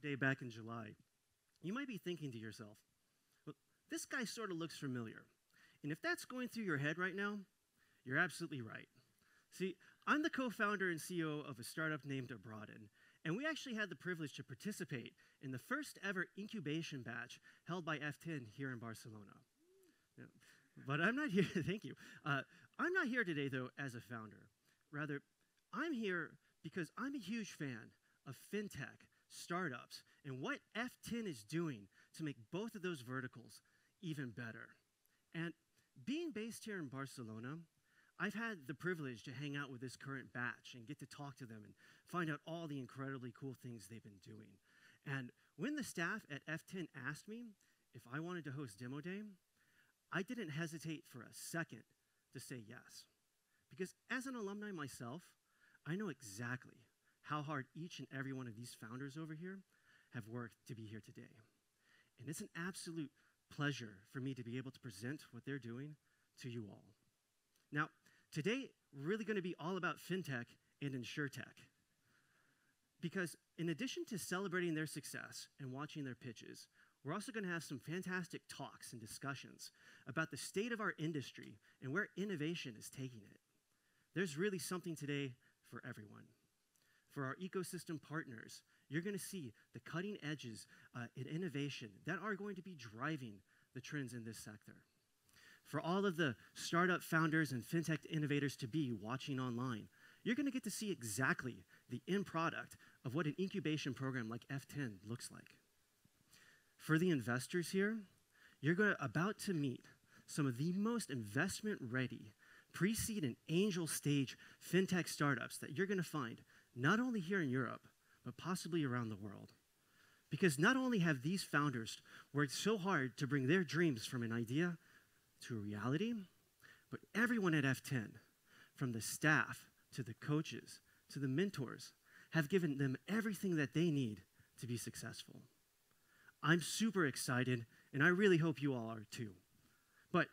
Day back in July, you might be thinking to yourself, well, this guy sort of looks familiar. And if that's going through your head right now, you're absolutely right. See, I'm the co-founder and CEO of a startup named Abroaden, and we actually had the privilege to participate in the first ever incubation batch held by F10 here in Barcelona. Yeah. But I'm not here, thank you. I'm not here today, though, as a founder. Rather, I'm here because I'm a huge fan of fintech, startups, and what F10 is doing to make both of those verticals even better. And being based here in Barcelona, I've had the privilege to hang out with this current batch and get to talk to them and find out all the incredibly cool things they've been doing. And when the staff at F10 asked me if I wanted to host Demo Day, I didn't hesitate for a second to say yes. Because as an alumni myself, I know exactly how hard each and every one of these founders over here have worked to be here today. And it's an absolute pleasure for me to be able to present what they're doing to you all. Now, today, we're really going to be all about fintech and insurtech. Because in addition to celebrating their success and watching their pitches, we're also going to have some fantastic talks and discussions about the state of our industry and where innovation is taking it. There's really something today for everyone. For our ecosystem partners, you're going to see the cutting edges in innovation that are going to be driving the trends in this sector. For all of the startup founders and fintech innovators to be watching online, you're going to get to see exactly the end product of what an incubation program like F10 looks like. For the investors here, you're about to meet some of the most investment-ready, pre-seed and angel stage fintech startups that you're going to find not only here in Europe, but possibly around the world. Because not only have these founders worked so hard to bring their dreams from an idea to a reality, but everyone at F10, from the staff to the coaches to the mentors, have given them everything that they need to be successful. I'm super excited, and I really hope you all are too. But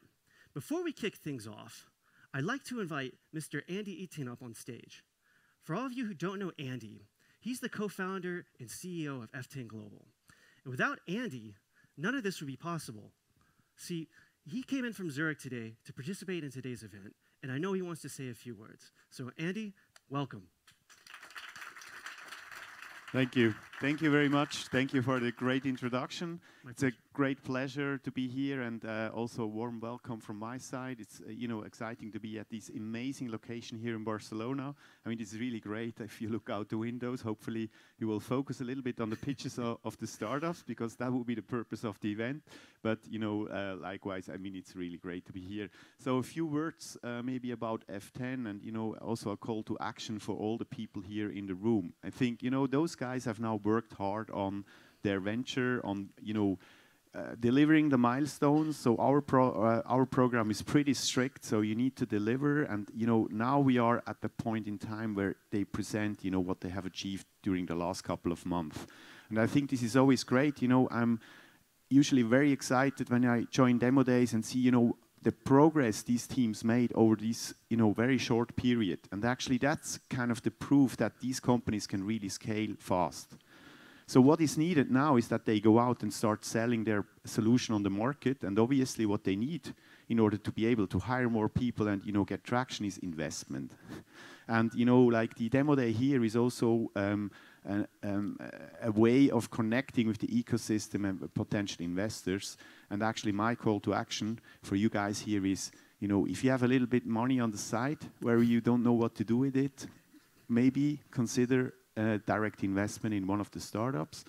before we kick things off, I'd like to invite Mr. Andy Eaton up on stage. For all of you who don't know Andy, he's the co-founder and CEO of F10 Global. And without Andy, none of this would be possible. See, he came in from Zurich today to participate in today's event, and I know he wants to say a few words. So Andy, welcome. Thank you. Thank you very much. Thank you for the great introduction. It's a great pleasure to be here, and also a warm welcome from my side. It's exciting to be at this amazing location here in Barcelona. I mean, it's really great. If you look out the windows, hopefully you will focus a little bit on the pitches of the startups, because that will be the purpose of the event. But likewise, I mean, it's really great to be here. So a few words maybe about F10, and also a call to action for all the people here in the room. I think those guys have now worked hard on their venture, on delivering the milestones. So our program is pretty strict, so you need to deliver. And now we are at the point in time where they present what they have achieved during the last couple of months. And I think this is always great. I'm usually very excited when I join demo days and see the progress these teams made over this very short period. And actually that's kind of the proof that these companies can really scale fast. So what is needed now is that they go out and start selling their solution on the market. And obviously what they need in order to be able to hire more people and get traction is investment. And like the demo day here is also a way of connecting with the ecosystem and potential investors. And actually my call to action for you guys here is, if you have a little bit money on the side where you don't know what to do with it, maybe consider direct investment in one of the startups.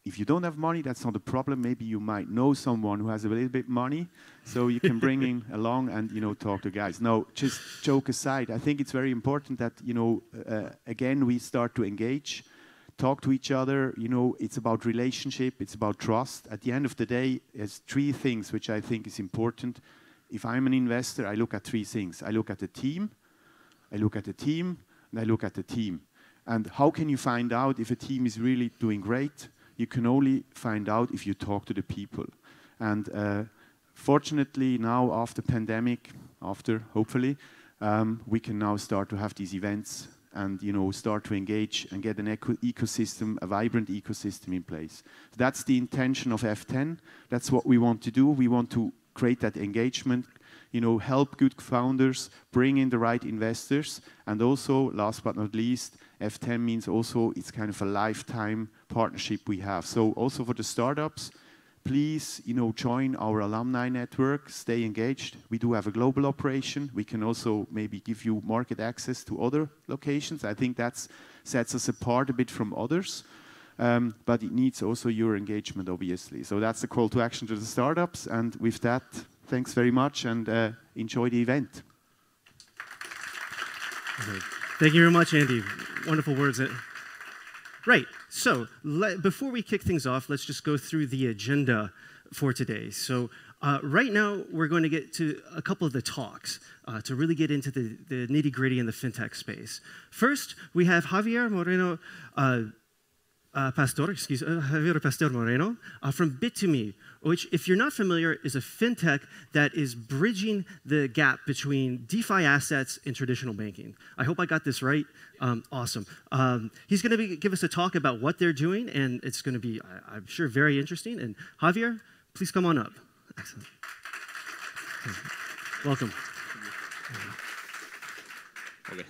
If you don't have money, that's not a problem. Maybe you might know someone who has a little bit money, so you can bring him along and talk to guys. No, just joke aside. I think it's very important that again we start to engage, talk to each other. It's about relationship. It's about trust. At the end of the day, there's three things which I think is important. If I'm an investor, I look at three things. I look at the team, I look at the team, and I look at the team. And how can you find out if a team is really doing great? You can only find out if you talk to the people. And fortunately now after pandemic, hopefully, we can now start to have these events and start to engage and get an ecosystem, a vibrant ecosystem in place. That's the intention of F10. That's what we want to do. We want to create that engagement, help good founders, bring in the right investors, and also, last but not least, F10 means also it's kind of a lifetime partnership we have. So also for the startups, please, join our alumni network, stay engaged. We do have a global operation. We can also maybe give you market access to other locations. I think that sets us apart a bit from others. But it needs also your engagement, obviously. So that's the call to action to the startups. And with that, thanks very much and enjoy the event. Okay. Thank you very much, Andy. Wonderful words. Right. So before we kick things off, let's just go through the agenda for today. So right now, we're going to get to a couple of the talks to really get into the nitty-gritty in the fintech space. First, we have Javier Moreno Javier Pastor Moreno from Bit2Me, which, if you're not familiar, is a fintech that is bridging the gap between DeFi assets and traditional banking. I hope I got this right. Awesome. He's going to give us a talk about what they're doing, and it's going to be, I'm sure, very interesting. And Javier, please come on up. Excellent. Welcome. Okay.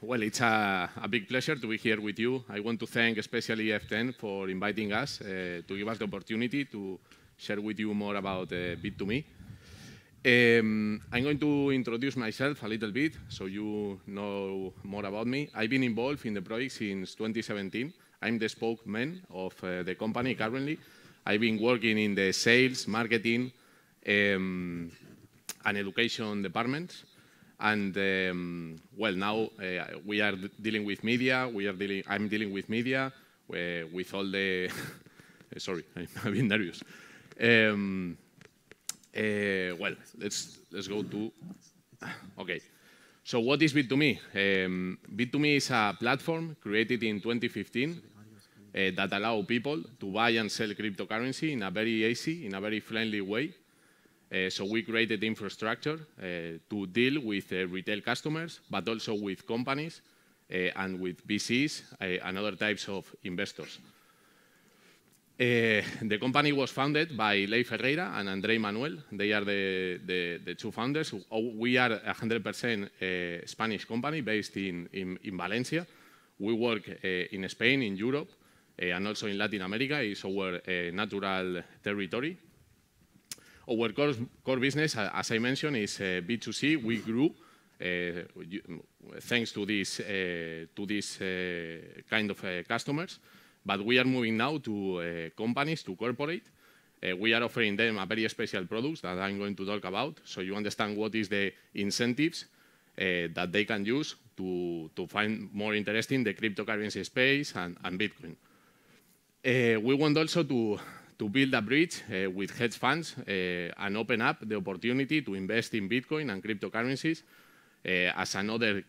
Well, it's a big pleasure to be here with you. I want to thank especially F10 for inviting us to give us the opportunity to share with you more about Bit2Me. I'm going to introduce myself a little bit so you know more about me. I've been involved in the project since 2017. I'm the spokesman of the company currently. I've been working in the sales, marketing, and education departments. And well, now we are dealing with media. I'm dealing with media with all the. Sorry, I'm a bit nervous. Well, let's go to. Okay. So what is Bit2Me? Bit2Me is a platform created in 2015 that allow people to buy and sell cryptocurrency in a very easy, in a very friendly way. So we created infrastructure to deal with retail customers, but also with companies and with VCs and other types of investors. The company was founded by Lei Ferreira and Andrei Manuel. They are the two founders. We are a 100% Spanish company based in Valencia. We work in Spain, in Europe, and also in Latin America. It's our natural territory. Our core business, as I mentioned, is B2C. We grew thanks to this kind of customers, but we are moving now to companies, to corporate. We are offering them a very special products that I'm going to talk about, so you understand what is the incentives that they can use to find more interesting the cryptocurrency space and Bitcoin. We want also to build a bridge with hedge funds and open up the opportunity to invest in Bitcoin and cryptocurrencies as another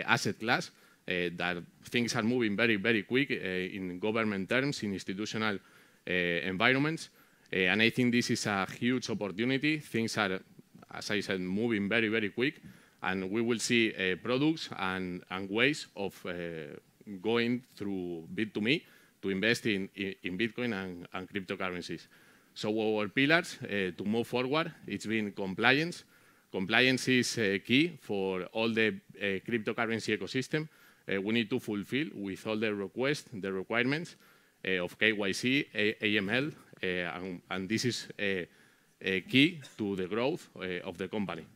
asset class that things are moving very, very quick in government terms, in institutional environments. And I think this is a huge opportunity. Things are, as I said, moving very, very quick. And we will see products and ways of going through Bit2Me to invest in Bitcoin and cryptocurrencies. So our pillars to move forward, it's been compliance. Compliance is key for all the cryptocurrency ecosystem. We need to fulfill with all the requests, the requirements of KYC, AML, and this is key to the growth of the company.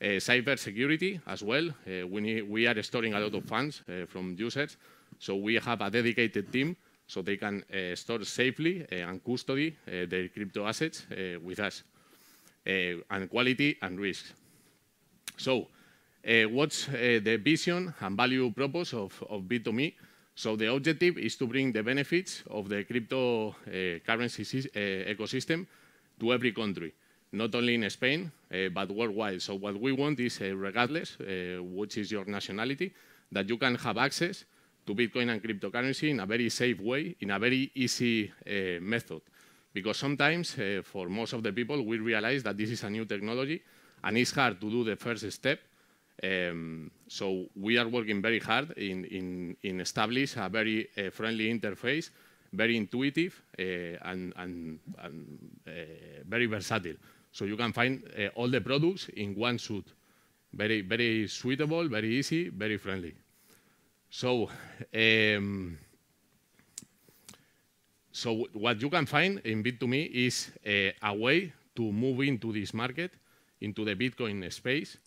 Cyber security as well. We are storing a lot of funds from users, so we have a dedicated team so they can store safely and custody their crypto assets with us, and quality and risk. So what's the vision and value purpose of Bit2Me? So the objective is to bring the benefits of the cryptocurrency ecosystem to every country, not only in Spain, but worldwide. So what we want is, regardless which is your nationality, that you can have access to Bitcoin and cryptocurrency in a very safe way, in a very easy method. Because sometimes, for most of the people, we realize that this is a new technology, and it's hard to do the first step So we are working very hard in establish a very friendly interface, very intuitive and very versatile. So you can find all the products in one suite. Very, very suitable, very easy, very friendly. So, so what you can find in Bit2Me is a way to move into this market, into the Bitcoin space,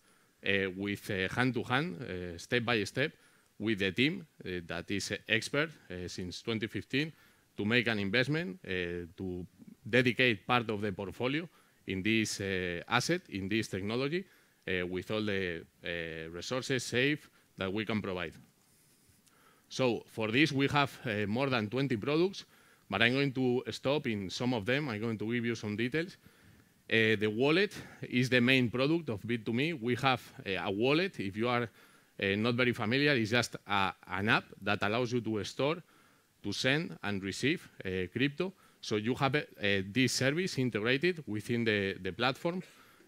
with hand-to-hand, step by step, with the team that is expert since 2015 to make an investment, to dedicate part of the portfolio in this asset, in this technology, with all the resources safe that we can provide. So for this, we have more than 20 products, but I'm going to stop in some of them. I'm going to give you some details. The wallet is the main product of Bit2Me. We have a wallet. If you are not very familiar, it's just an app that allows you to store, to send and receive crypto. So you have this service integrated within the platform.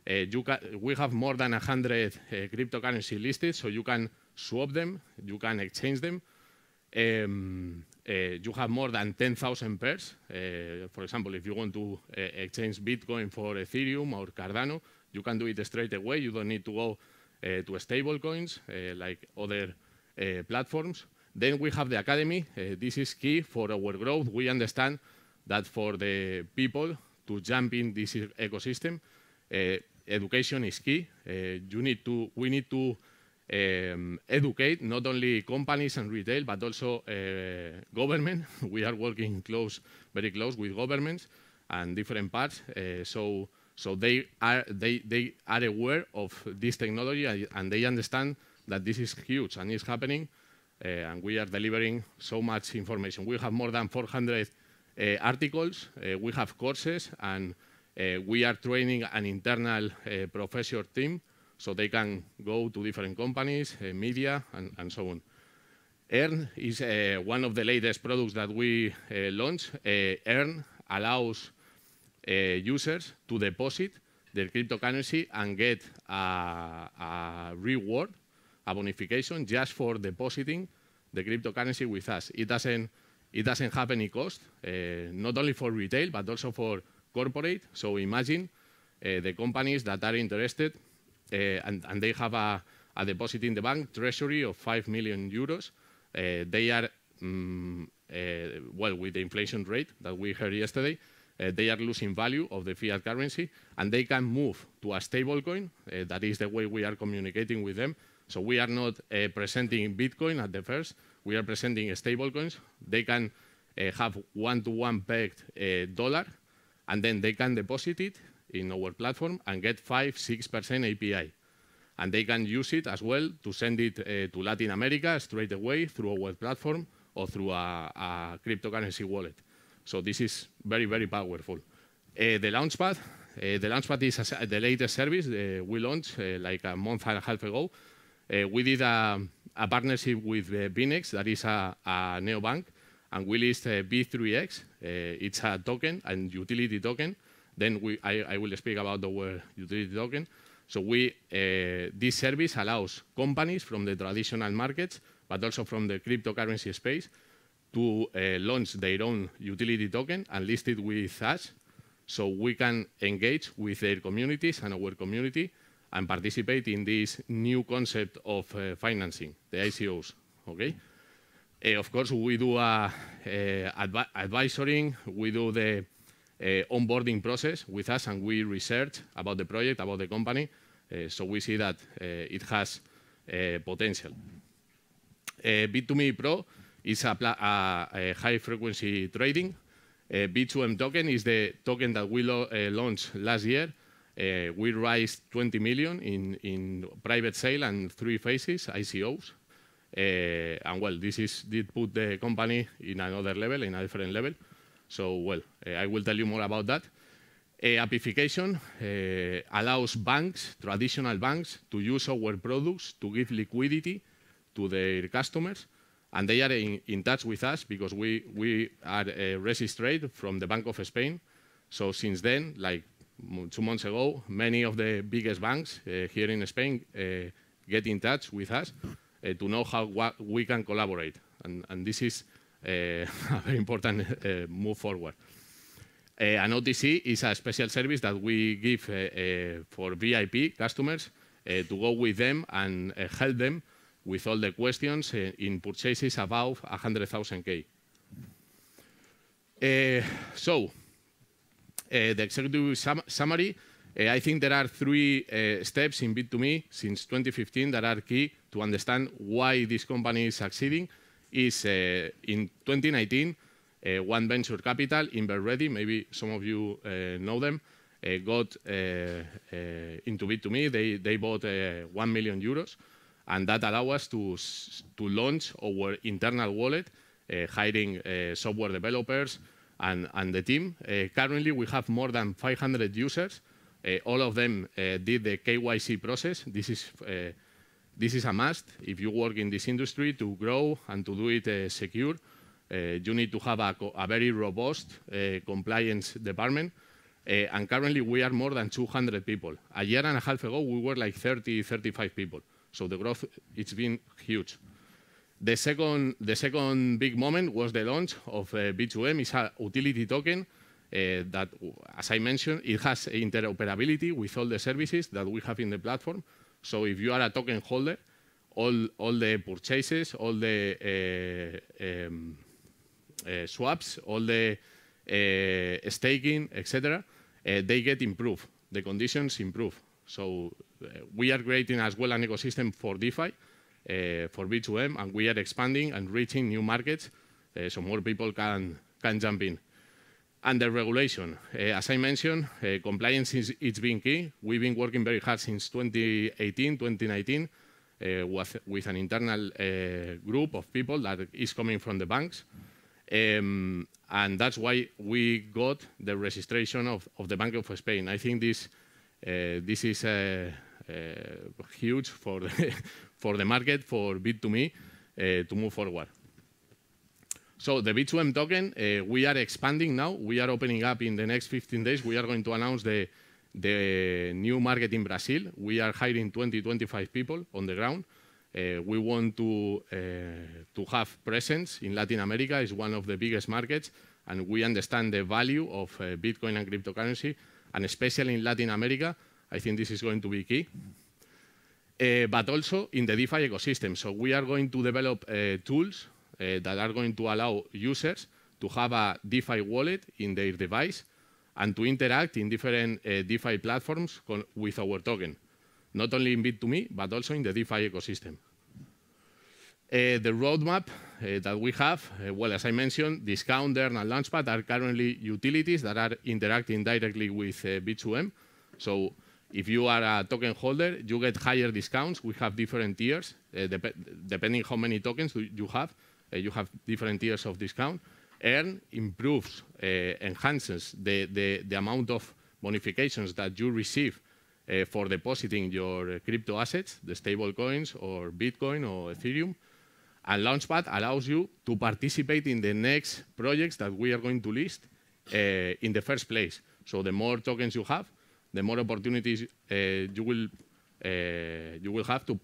We have more than 100 cryptocurrency listed, so you can swap them, you can exchange them. You have more than 10,000 pairs. For example, if you want to exchange Bitcoin for Ethereum or Cardano, you can do it straight away. You don't need to go to stable coins like other platforms. Then we have the academy. This is key for our growth. We understand that for the people to jump in this ecosystem, education is key. We need to educate not only companies and retail, but also government. We are working very close with governments and different parts. So they are aware of this technology and they understand that this is huge and it's happening. And we are delivering so much information. We have more than 400 articles. We have courses, and we are training an internal professor team so they can go to different companies, media, and so on. Earn is one of the latest products that we launched. Earn allows users to deposit their cryptocurrency and get a reward, a bonification, just for depositing the cryptocurrency with us. It doesn't have any cost, not only for retail, but also for corporate. So imagine the companies that are interested and they have a deposit in the bank, treasury of 5 million euros. They are, well, with the inflation rate that we heard yesterday, they are losing value of the fiat currency, and they can move to a stable coin. That is the way we are communicating with them. So we are not presenting Bitcoin at the first. We are presenting stable coins. They can have one-to-one pegged dollar, and then they can deposit it in our platform and get 5-6% API. And they can use it as well to send it to Latin America straight away through our platform or through a cryptocurrency wallet. So this is very, very powerful. The Launchpad is the latest service we launched like a month and a half ago. We did a partnership with Binex, that is a neobank, and we list B3X. It's a token, and utility token. Then I will speak about our utility token. So this service allows companies from the traditional markets, but also from the cryptocurrency space, to launch their own utility token and list it with us, so we can engage with their communities and our community and participate in this new concept of financing, the ICOs. Okay. Of course, we do advisory, we do the onboarding process with us, and we research about the project, about the company, so we see that it has potential. Bit2Me Pro is a high-frequency trading. B2M token is the token that we launched last year. We raised 20 million in private sale and 3 phases, ICOs. And well, did put the company in another level, in a different level. So, well, I will tell you more about that. Appification allows banks, traditional banks, to use our products to give liquidity to their customers. And they are in touch with us because we are registered from the Bank of Spain. So since then, like 2 months ago, many of the biggest banks here in Spain get in touch with us to know how we can collaborate. And this is a very important move forward. An OTC is a special service that we give for VIP customers to go with them and help them with all the questions in purchases above 100,000K. So, the executive summary, I think there are 3 steps in Bit2Me since 2015 that are key to understand why this company is succeeding. Is in 2019, One Venture Capital, InvestReady, maybe some of you know them, got into Bit2Me. They bought 1 million euros, and that allowed us to launch our internal wallet, hiring software developers and the team. Currently, we have more than 500 users. All of them did the KYC process. This is a must if you work in this industry to grow and to do it secure. You need to have a very robust compliance department. And currently, we are more than 200 people. A year and a half ago, we were like 30, 35 people. So the growth, it's been huge. The second big moment was the launch of B2M. It's a utility token that, as I mentioned, it has interoperability with all the services that we have in the platform. So if you are a token holder, all the purchases, all the swaps, all the staking, etc., they get improved. The conditions improve. So we are creating as well an ecosystem for DeFi, for B2M, and we are expanding and reaching new markets so more people can jump in. And the regulation, as I mentioned, compliance it's been key. We've been working very hard since 2018, 2019, with an internal group of people that is coming from the banks. And that's why we got the registration of the Bank of Spain. I think this is huge for the market, for Bit2Me to move forward. So the B2M token, we are expanding now. We are opening up in the next 15 days. We are going to announce the new market in Brazil. We are hiring 25 people on the ground. We want to have presence in Latin America. It's one of the biggest markets, and we understand the value of Bitcoin and cryptocurrency, and especially in Latin America, I think this is going to be key. But also in the DeFi ecosystem. So we are going to develop tools that are going to allow users to have a DeFi wallet in their device and to interact in different DeFi platforms with our token, not only in Bit2Me, but also in the DeFi ecosystem. The roadmap that we have, well, as I mentioned, Discount, Earn, and Launchpad are currently utilities that are interacting directly with B2M. So if you are a token holder, you get higher discounts. We have different tiers, depending how many tokens you have. You have different tiers of discount. Earn improves, enhances the amount of bonifications that you receive for depositing your crypto assets, the stable coins or Bitcoin or Ethereum. And Launchpad allows you to participate in the next projects that we are going to list in the first place. So the more tokens you have, the more opportunities you will have to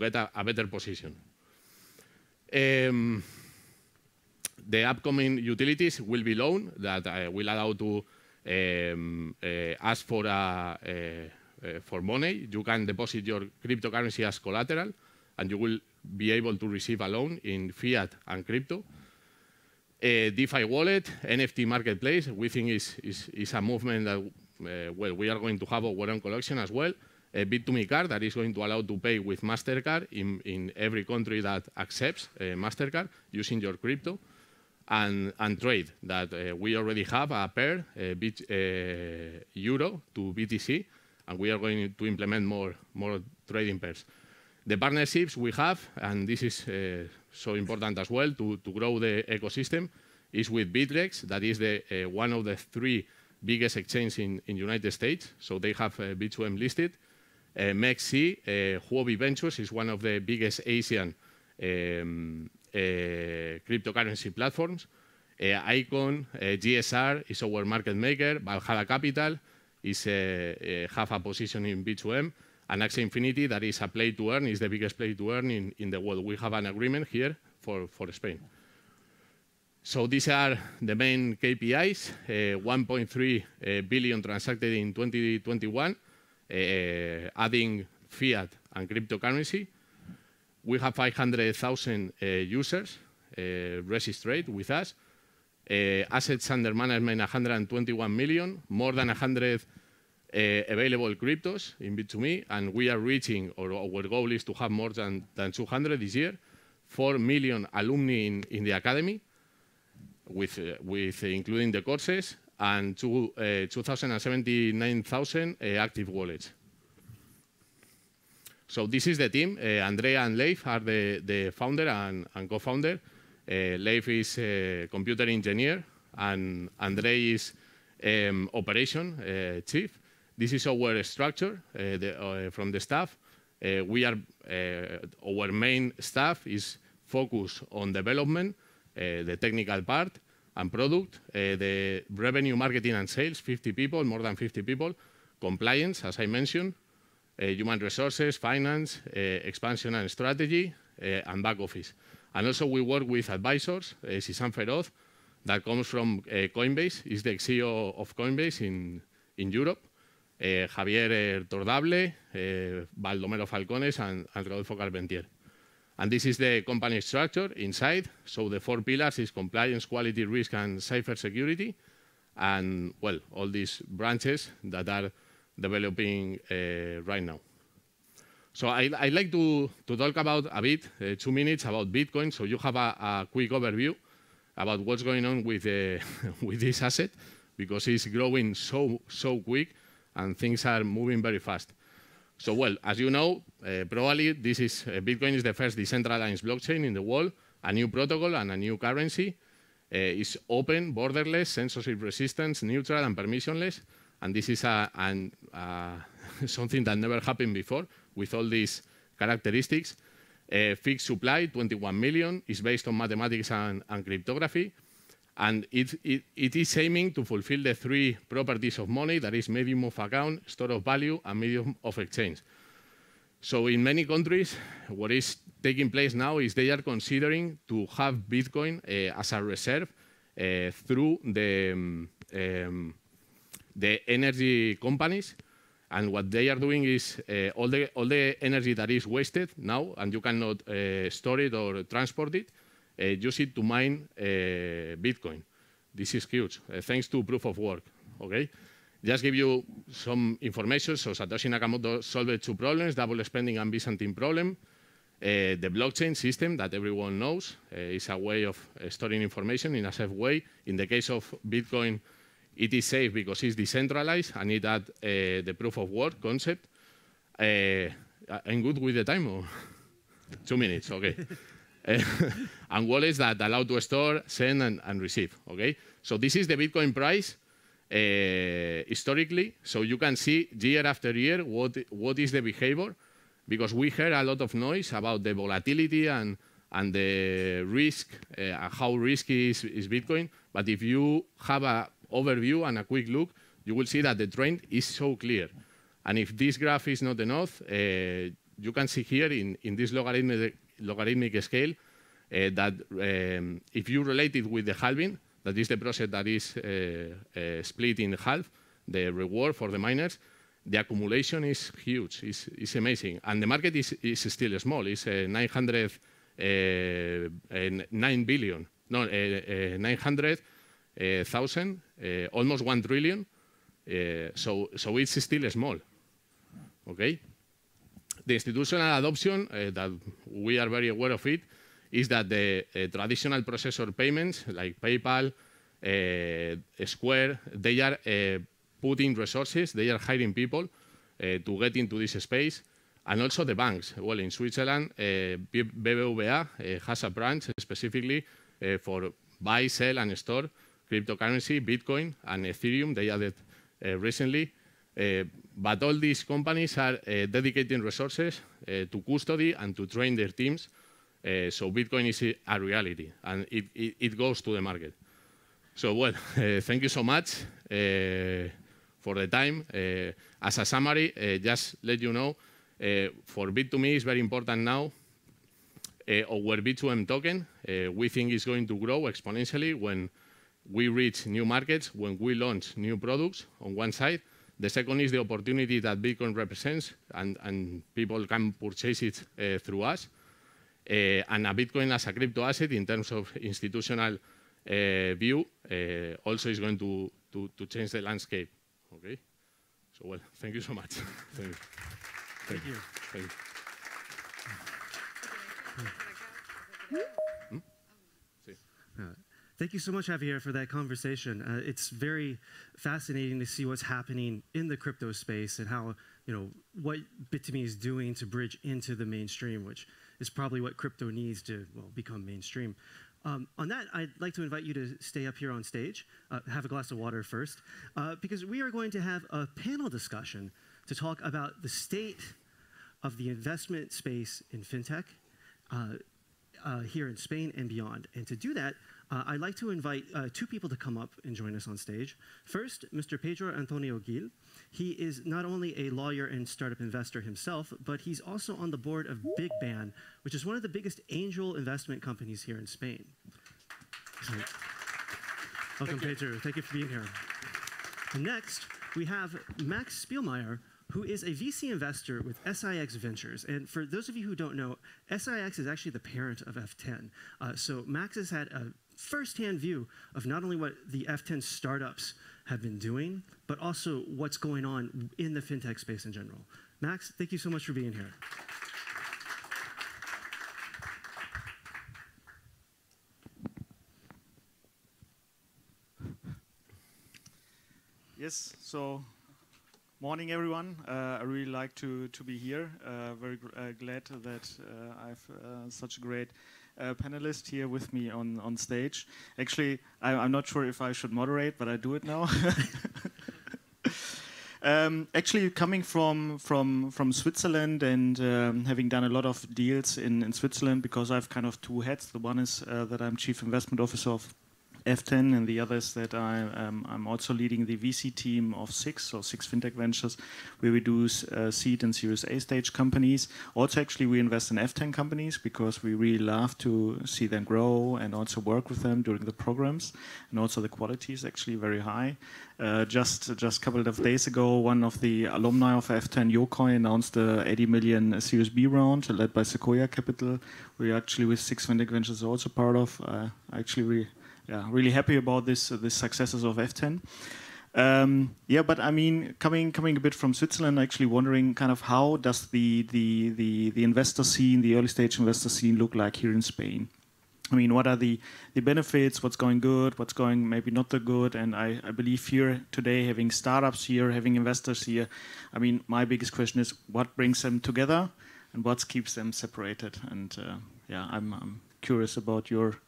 get a better position. The upcoming utilities will be loan that will allow to ask for money. You can deposit your cryptocurrency as collateral, and you will be able to receive a loan in fiat and crypto. DeFi wallet, NFT marketplace, we think is a movement that well, we are going to have our own collection as well. A Bit2Me card that is going to allow to pay with MasterCard in every country that accepts MasterCard using your crypto. And trade that we already have a pair, Euro to BTC, and we are going to implement more trading pairs. The partnerships we have, and this is so important as well to grow the ecosystem, is with Bitrex, that is one of the 3 biggest exchanges in United States. So they have B2M listed. MEXC, Huobi Ventures is one of the biggest Asian cryptocurrency platforms. Icon, GSR is our market maker. Valhalla Capital is have a position in B2M. and Axie Infinity, that is a play to earn, is the biggest play to earn in the world. We have an agreement here for Spain. So these are the main KPIs, 1.3 billion transacted in 2021, adding fiat and cryptocurrency. We have 500,000 users registered with us. Assets under management, 121 million, more than 100 available cryptos in Bit2Me, and we are reaching, or our goal is to have more than 200 this year, 4 million alumni in the academy, with including the courses, and 279,000 active wallets. So this is the team. Andrea and Leif are the founder and co-founder. Leif is a computer engineer, and Andre is operation chief. This is our structure from the staff. Our main staff is focused on development, the technical part, and product. The revenue, marketing, and sales, 50 people, more than 50 people. Compliance, as I mentioned. Human resources, finance, expansion and strategy, and back office. And also we work with advisors, Sisan Feroz, that comes from Coinbase, is the CEO of Coinbase in Europe, Javier Tordable, Baldomero Falcones, and Rodolfo Carpentier. And this is the company structure inside. So the 4 pillars is compliance, quality, risk, and cybersecurity. And, well, all these branches that are developing right now. So I'd like to talk about a bit, 2 minutes, about Bitcoin, so you have a quick overview about what's going on with this asset, because it's growing so quick and things are moving very fast. So, well, as you know, probably Bitcoin is the first decentralized blockchain in the world, a new protocol and a new currency. It's open, borderless, censorship resistant, neutral, and permissionless. And this is something that never happened before with all these characteristics. Fixed supply, 21 million, is based on mathematics and cryptography. And it is aiming to fulfill the 3 properties of money, that is medium of account, store of value, and medium of exchange. So in many countries, what is taking place now is they are considering to have Bitcoin as a reserve through the energy companies, and what they are doing is all the energy that is wasted now, and you cannot store it or transport it, use it to mine Bitcoin. This is huge, thanks to proof of work. Okay, just give you some information. So Satoshi Nakamoto solved 2 problems: double spending and Byzantine problem. The blockchain system that everyone knows is a way of storing information in a safe way. In the case of Bitcoin, it is safe because it's decentralized and it adds the proof of work concept. I'm good with the time, or 2 minutes, okay. And wallets that allow to store, send, and receive, okay? So this is the Bitcoin price historically. So you can see year after year what is the behavior, because we heard a lot of noise about the volatility and the risk, how risky is Bitcoin. But if you have an overview and a quick look, you will see that the trend is so clear. And if this graph is not enough, you can see here in this logarithmic scale that if you relate it with the halving, that is the process that is split in half, the reward for the miners, the accumulation is huge, it's amazing. And the market is still small, it's 900 900,000, almost 1 trillion. So it's still small, okay? The institutional adoption, that we are very aware of it, is that the traditional processor payments like PayPal, Square, they are putting resources, they are hiring people to get into this space. And also the banks. Well, in Switzerland, BBVA has a branch specifically for buy, sell, and store cryptocurrency, Bitcoin, and Ethereum. They added recently. But all these companies are dedicating resources to custody and to train their teams. So Bitcoin is a reality, and it goes to the market. So, well, thank you so much for the time. As a summary, just let you know For Bit2Me, it's very important now. Our B2M token, we think is going to grow exponentially when we reach new markets, when we launch new products on one side. The second is the opportunity that Bitcoin represents, and people can purchase it through us. And a Bitcoin as a crypto asset in terms of institutional view also is going to change the landscape. Okay? So, well, thank you so much. Thank you. Thank you. Thank you. Thank you so much, Javier, for that conversation. It's very fascinating to see what's happening in the crypto space and how, what Bit2Me is doing to bridge into the mainstream, which is probably what crypto needs to, become mainstream. On that, I'd like to invite you to stay up here on stage, have a glass of water first, because we are going to have a panel discussion to talk about the state of the investment space in fintech here in Spain and beyond. And to do that, I'd like to invite two people to come up and join us on stage. First, Mr. Pedro Antonio Gil. He is not only a lawyer and startup investor himself, but he's also on the board of Big Ban, which is one of the biggest angel investment companies here in Spain. So, welcome, Pedro. Thank you for being here. And next, we have Max Spielmeyer, who is a VC investor with SIX Ventures. And for those of you who don't know, SIX is actually the parent of F10. So Max has had a firsthand view of not only what the F10 startups have been doing, but also what's going on in the fintech space in general. Max, thank you so much for being here. Yes, so morning everyone. I really like to be here. Very glad that I have such a great panelist here with me on stage. Actually, I'm not sure if I should moderate, but I do it now. Actually, coming from Switzerland and having done a lot of deals in Switzerland, because I have kind of two hats. The one is that I'm Chief Investment Officer of F10, and the other is that I'm also leading the VC team of SIX Fintech Ventures, where we do seed and Series A stage companies. Also, actually, we invest in F10 companies because we really love to see them grow and also work with them during the programs. And also, the quality is actually very high. Just a couple of days ago, one of the alumni of F10, Yokoi, announced the 80 million Series B round led by Sequoia Capital. We actually, with SIX Fintech Ventures, also part of. Really happy about this successes of F10. But I mean, coming a bit from Switzerland, actually wondering kind of how does the investor scene, the early stage investor scene, look like here in Spain? I mean, what are the benefits? What's going good? What's going maybe not so good? And I believe here today, having startups here, having investors here, I mean, my biggest question is what brings them together and what keeps them separated? And I'm curious about your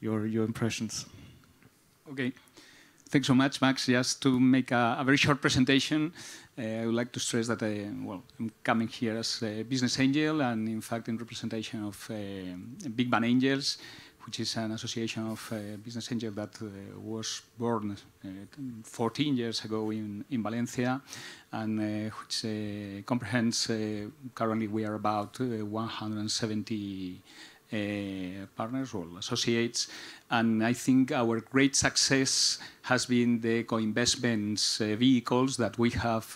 impressions. Okay. Thanks so much, Max. Just to make a very short presentation, I would like to stress that I'm coming here as a business angel and, in fact, in representation of Big Ban Angels, which is an association of business angels that was born 14 years ago in Valencia, and which comprehends, currently we are about 170 partners or associates, and I think our great success has been the co-investments vehicles that we have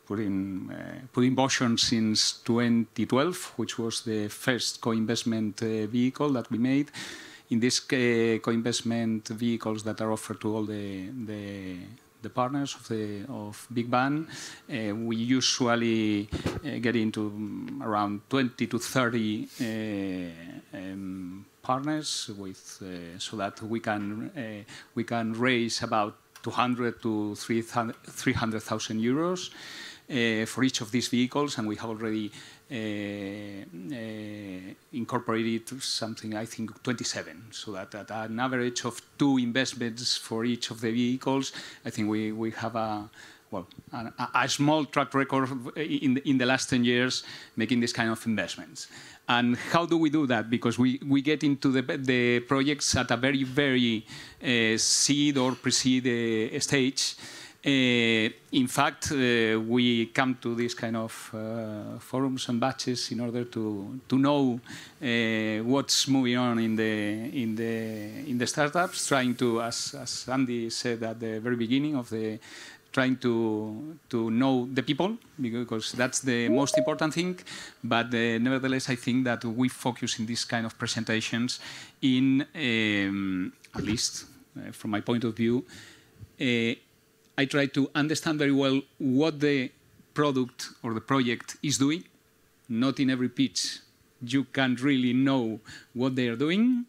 put in motion since 2012, which was the first co-investment vehicle that we made. In these co-investment vehicles that are offered to all the partners of Big Ban, we usually get into around 20 to 30 partners with so that we can raise about 200 to 300,000 euros for each of these vehicles, and we have already incorporated something, I think, 27, so that at an average of 2 investments for each of the vehicles, I think we have a small track record in the last 10 years making this kind of investments. And how do we do that? Because we get into the projects at a very, very seed or pre-seed stage. In fact, we come to these kind of forums and batches in order to know what's moving on in the startups, trying to, as Andy said at the very beginning of the, trying to know the people, because that's the most important thing. But nevertheless, I think that we focus in these kind of presentations in, at least from my point of view, I try to understand very well what the product or the project is doing. Not in every pitch you can really know what they are doing.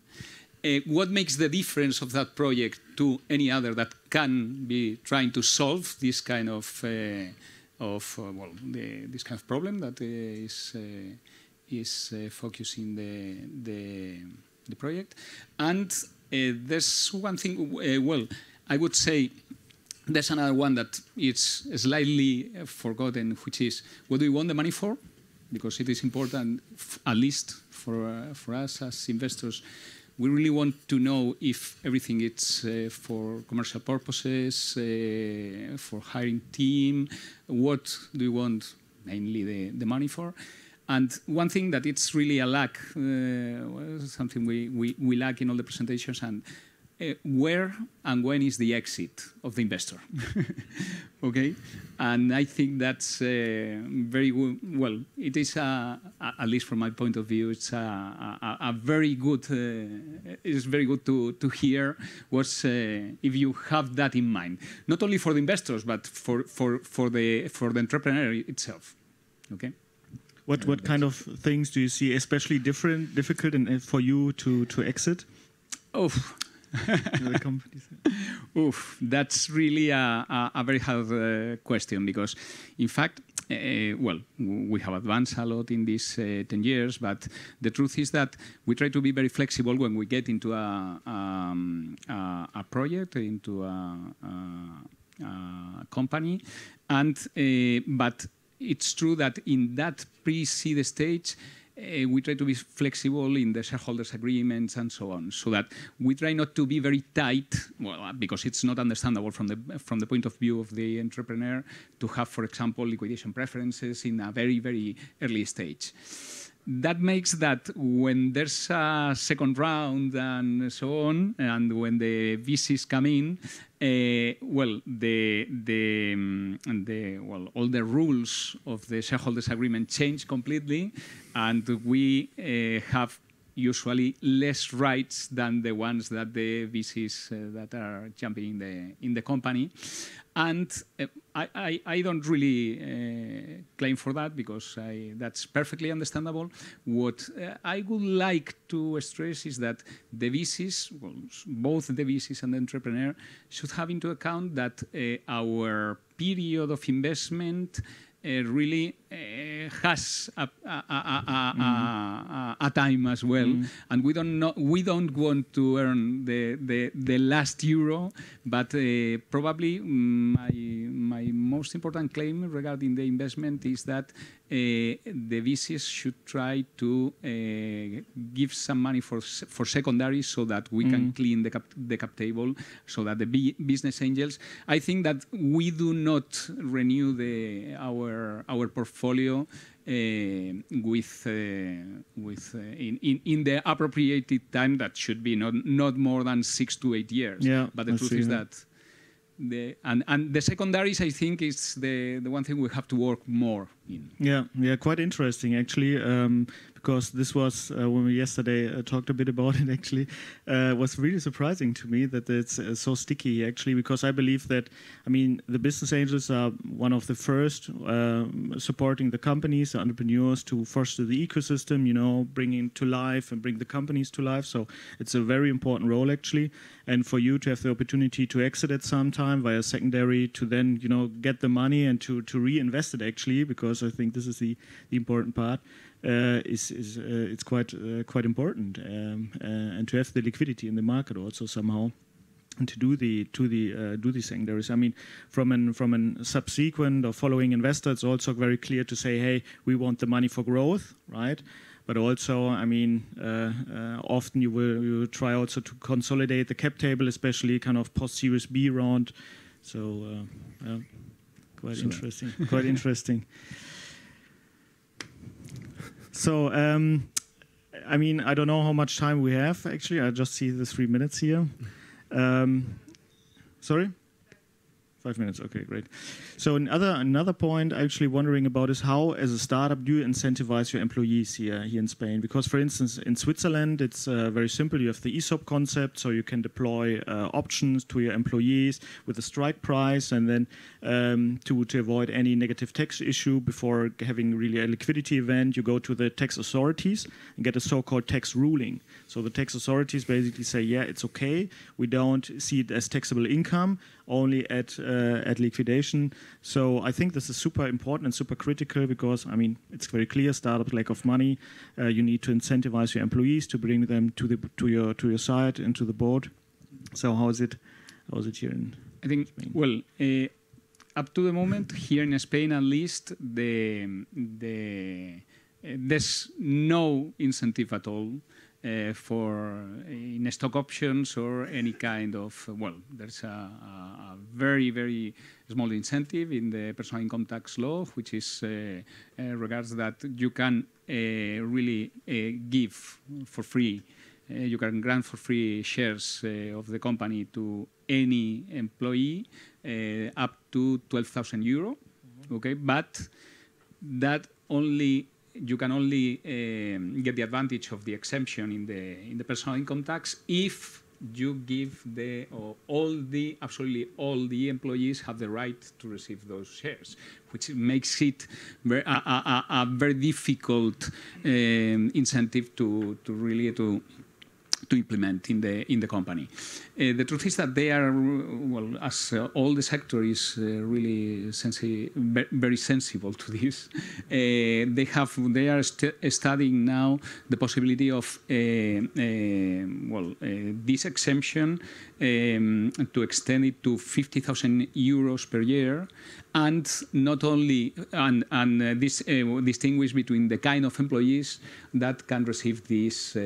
What makes the difference of that project to any other that can be trying to solve this kind of this kind of problem that is focusing the project. And there's one thing. Well, I would say. There's another one that is slightly forgotten, which is what do we want the money for? Because it is important, at least for us as investors. We really want to know if everything is for commercial purposes, for hiring team. What do we want mainly the money for? And one thing that it's really a lack, something we lack in all the presentations, and where and when is the exit of the investor? Okay, and I think that's very good. Well, it is at least from my point of view, it's a very good. It's very good to hear what's if you have that in mind, not only for the investors but for the entrepreneur itself. Okay. What kind of things do you see especially difficult for you to exit? Oh. Oof, that's really a very hard question, because in fact, well, we have advanced a lot in these 10 years, but the truth is that we try to be very flexible when we get into a project, into a company, and but it's true that in that pre-seed stage, we try to be flexible in the shareholders' agreements and so on, so that we try not to be very tight, well, because it's not understandable from the point of view of the entrepreneur to have, for example, liquidation preferences in a very, very early stage. That makes that when there's a second round and so on, and when the VCs come in, well, all the rules of the shareholders' agreement change completely, and we have usually less rights than the ones that the VCs that are jumping in the company. And I don't really claim for that, because that's perfectly understandable. What I would like to stress is that the VCs, well, both the VCs and the entrepreneur, should have into account that our period of investment really has a time as well, and we don't want to earn the last euro, but probably my most important claim regarding the investment is that the VCs should try to give some money for secondaries, so that we can clean the cap table, so that the business angels. I think that we do not renew our portfolio in the appropriated time that should be not more than 6 to 8 years. Yeah, but the truth is that and the secondaries, I think, is the one thing we have to work more in. Yeah, quite interesting actually, because this was when we yesterday talked a bit about it. Actually, was really surprising to me that it's so sticky. Actually, because I believe that, I mean, the business angels are one of the first supporting the companies, the entrepreneurs, to foster the ecosystem. You know, bring it to life and bring the companies to life. So it's a very important role actually. And for you to have the opportunity to exit at some time via secondary, to then, you know, get the money and to reinvest it actually, because I think this is the important part, it's quite important, and to have the liquidity in the market also somehow, and to do the secondaries. I mean, from an subsequent or following investor, it's also very clear to say, hey, we want the money for growth, right? But also, I mean, often you will try also to consolidate the cap table, especially kind of post-Series B round, So, quite interesting. Quite interesting. So, I mean, I don't know how much time we have. Actually, I just see the 3 minutes here. Sorry? 5 minutes, okay, great. So another point actually wondering about is how, as a startup, do you incentivize your employees here in Spain? Because, for instance, in Switzerland, it's very simple. You have the ESOP concept, so you can deploy options to your employees with a strike price, and then to avoid any negative tax issue before having really a liquidity event, you go to the tax authorities and get a so-called tax ruling. So the tax authorities basically say, yeah, it's okay. We don't see it as taxable income, only at liquidation. So I think this is super important and super critical because, I mean, it's very clear, startups lack of money. You need to incentivize your employees to bring them to your side and to the board. So how is it here in I think, Spain? well, up to the moment, here in Spain at least, there's no incentive at all for in stock options or any kind of, well, there's a very, very small incentive in the personal income tax law, which is regards that you can really give for free, you can grant for free shares of the company to any employee up to 12,000 euro, okay? But that only you can only get the advantage of the exemption in the personal income tax if you give absolutely all the employees have the right to receive those shares, which makes it a very difficult incentive to really implement in the company. The truth is that they are, well, as all the sector is really very sensible to this. They are studying now the possibility of this exemption to extend it to 50,000 euros per year, and not only this distinguish between the kind of employees that can receive these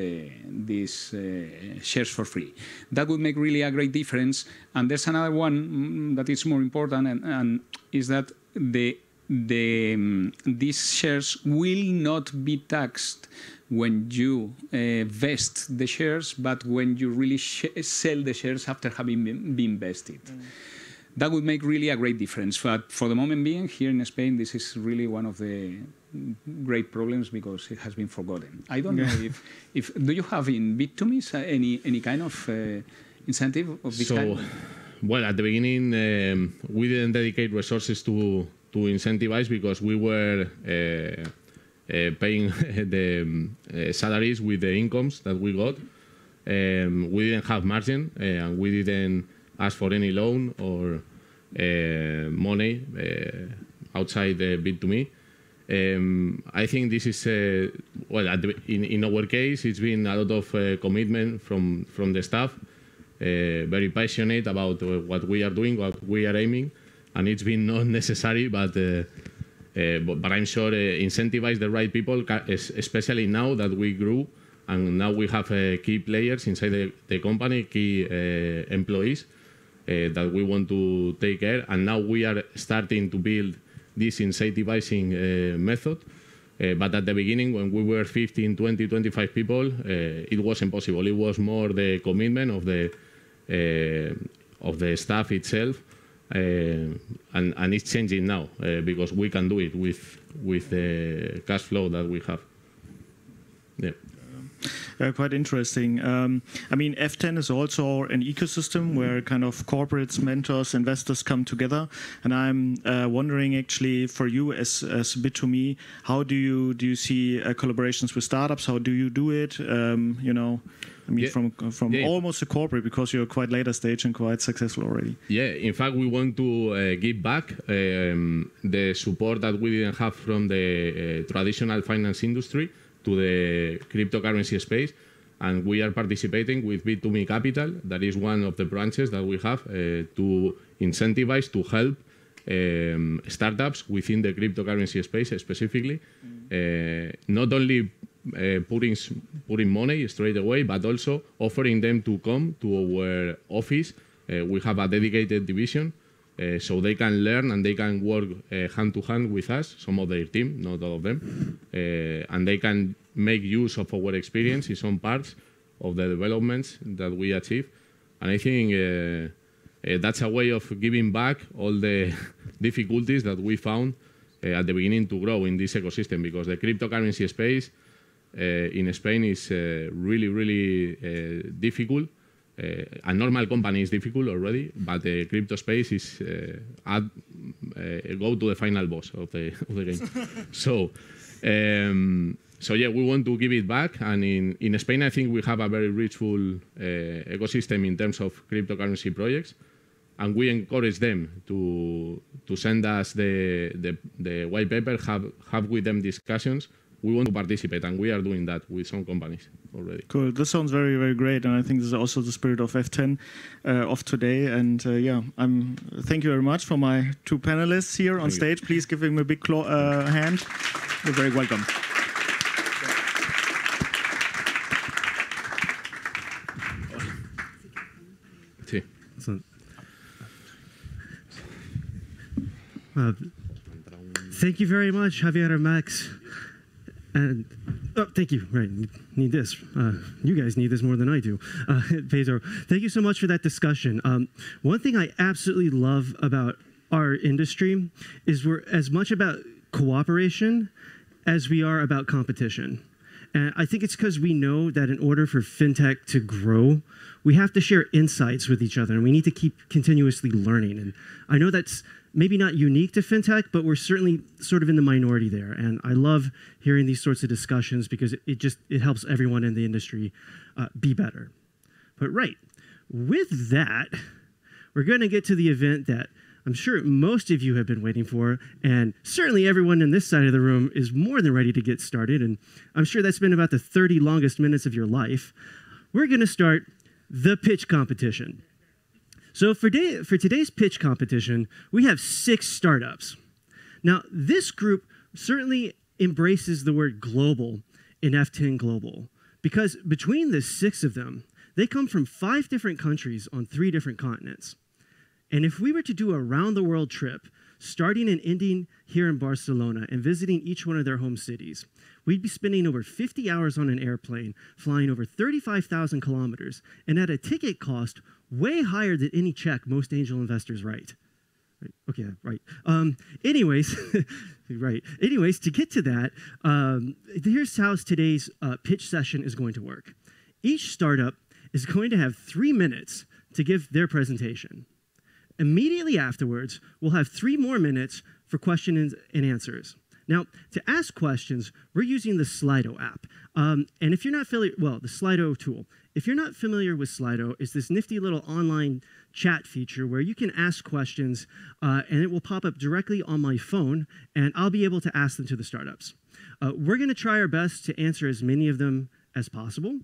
shares for free. That would make really a great difference. And there's another one that is more important, and is that these shares will not be taxed when you vest the shares, but when you really sell the shares after having been vested. That would make really a great difference. But for the moment being, here in Spain, this is really one of the great problems because it has been forgotten. I don't know if do you have in Bit2Me any kind of incentive of this kind? Well, at the beginning, we didn't dedicate resources to incentivize because we were paying the salaries with the incomes that we got. We didn't have margin, and we didn't ask for any loan or money outside the Bit2Me. I think this is, well, in our case, it's been a lot of commitment from the staff, very passionate about what we are doing, what we are aiming, and it's been not necessary, but I'm sure incentivize the right people, especially now that we grew, and now we have key players inside the company, key employees that we want to take care, and now we are starting to build this incentivizing method. But at the beginning, when we were 15, 20, 25 people, it was impossible. It was more the commitment of the staff itself, and it's changing now because we can do it with the cash flow that we have. Yeah. Quite interesting. I mean, F10 is also an ecosystem where kind of corporates, mentors, investors come together. And I'm wondering, actually, for you as Bit2Me, how do you see collaborations with startups? How do you do it? You know, I mean, from almost a corporate, because you're quite later stage and quite successful already. Yeah, in fact, we want to give back the support that we didn't have from the traditional finance industry to the cryptocurrency space, and we are participating with Bit2Me Capital. That is one of the branches that we have to incentivize, to help startups within the cryptocurrency space specifically, not only putting money straight away, but also offering them to come to our office. We have a dedicated division so they can learn and they can work hand to hand with us, some of their team, not all of them, and they can make use of our experience in some parts of the developments that we achieve. And I think that's a way of giving back all the difficulties that we found at the beginning to grow in this ecosystem, because the cryptocurrency space in Spain is really, really difficult. A normal company is difficult already, but the crypto space is go to the final boss of the game. So yeah, we want to give it back. And in Spain, I think we have a very richful ecosystem in terms of cryptocurrency projects. And we encourage them to send us the white paper, have with them discussions. We want to participate, and we are doing that with some companies already. Cool. This sounds very, very great, and I think this is also the spirit of F10 of today. And yeah, thank you very much for my two panelists here on stage. Please give them a big hand. You're very welcome. Thank you very much, Javier and Max. And thank you. Right, need this. You guys need this more than I do. Pedro, thank you so much for that discussion. One thing I absolutely love about our industry is we're as much about cooperation as we are about competition. And I think it's because we know that in order for fintech to grow, we have to share insights with each other, and we need to keep continuously learning. And I know that's maybe not unique to fintech, but we're certainly sort of in the minority there. And I love hearing these sorts of discussions because it helps everyone in the industry be better. But right, with that, we're going to get to the event that I'm sure most of you have been waiting for, and certainly everyone in this side of the room is more than ready to get started, and I'm sure that's been about the 30 longest minutes of your life. We're going to start the pitch competition. So for today's pitch competition, we have 6 startups. Now, this group certainly embraces the word global in F10 Global, because between the 6 of them, they come from 5 different countries on 3 different continents. And if we were to do a round-the-world trip, starting and ending here in Barcelona and visiting each one of their home cities, we'd be spending over 50 hours on an airplane, flying over 35,000 kilometers, and at a ticket cost way higher than any check most angel investors write. Right. Okay, right. Anyways, right. Anyways, to get to that, here's how today's pitch session is going to work. Each startup is going to have 3 minutes to give their presentation. Immediately afterwards, we'll have 3 more minutes for questions and answers. Now, to ask questions, we're using the Slido app. And if you're not familiar, well, the Slido tool. If you're not familiar with Slido, it's this nifty little online chat feature where you can ask questions and it will pop up directly on my phone, and I'll be able to ask them to the startups. We're going to try our best to answer as many of them as possible.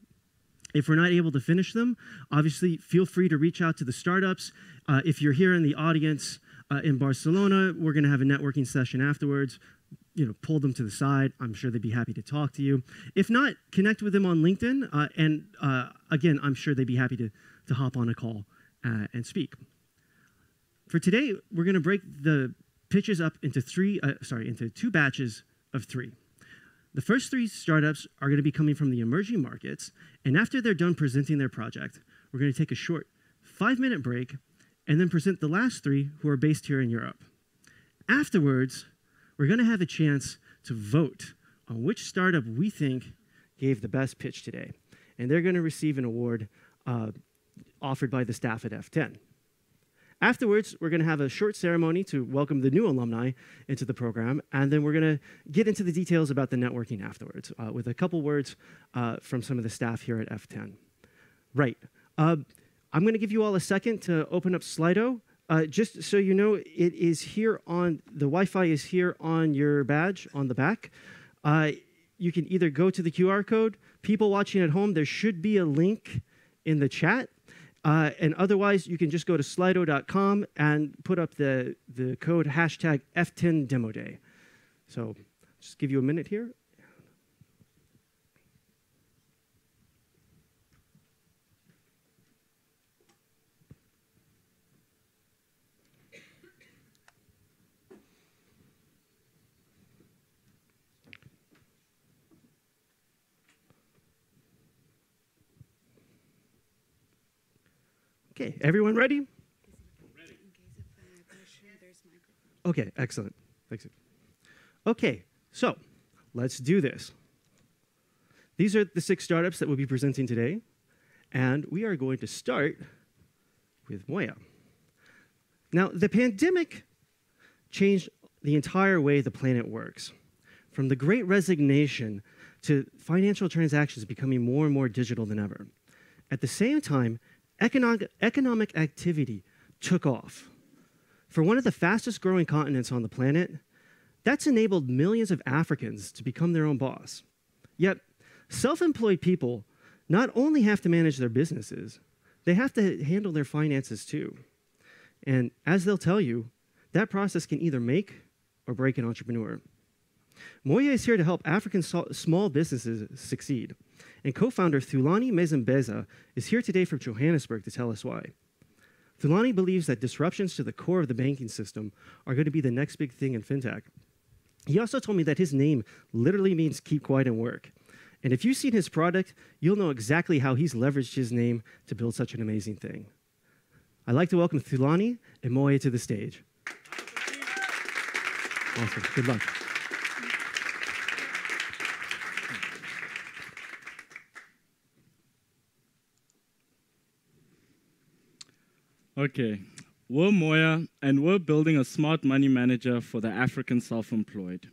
If we're not able to finish them, obviously feel free to reach out to the startups. If you're here in the audience in Barcelona, we're going to have a networking session afterwards. Pull them to the side. I'm sure they'd be happy to talk to you. If not, connect with them on LinkedIn. And again, I'm sure they'd be happy to hop on a call and speak. For today, we're going to break the pitches up into 2 batches of 3. The first 3 startups are going to be coming from the emerging markets. And after they're done presenting their project, we're going to take a short 5-minute break and then present the last 3 who are based here in Europe. Afterwards, we're going to have a chance to vote on which startup we think gave the best pitch today. And they're going to receive an award offered by the staff at F10. Afterwards, we're going to have a short ceremony to welcome the new alumni into the program, and then we're going to get into the details about the networking afterwards with a couple words from some of the staff here at F10. Right. I'm going to give you all a second to open up Slido. Just so you know, it is here the Wi-Fi is here on your badge on the back. You can either go to the QR code. People watching at home, there should be a link in the chat. And otherwise, you can just go to slido.com and put up the code hashtag F10 Demo Day. So just give you a minute here. Okay, everyone ready? Okay, excellent. Thanks. Okay, so let's do this. These are the 6 startups that we'll be presenting today, and we are going to start with Moya. Now, the pandemic changed the entire way the planet works. From the Great Resignation to financial transactions becoming more and more digital than ever. At the same time, economic activity took off. For one of the fastest growing continents on the planet, that's enabled millions of Africans to become their own boss. Yet, self-employed people not only have to manage their businesses, they have to handle their finances too. And as they'll tell you, that process can either make or break an entrepreneur. Moya is here to help African small businesses succeed. And co-founder Thulani Mezembeza is here today from Johannesburg to tell us why. Thulani believes that disruptions to the core of the banking system are going to be the next big thing in fintech. He also told me that his name literally means keep quiet and work. And if you've seen his product, you'll know exactly how he's leveraged his name to build such an amazing thing. I'd like to welcome Thulani and Moya to the stage. Awesome. Good luck. Okay, we're Moya, and we're building a smart money manager for the African self-employed.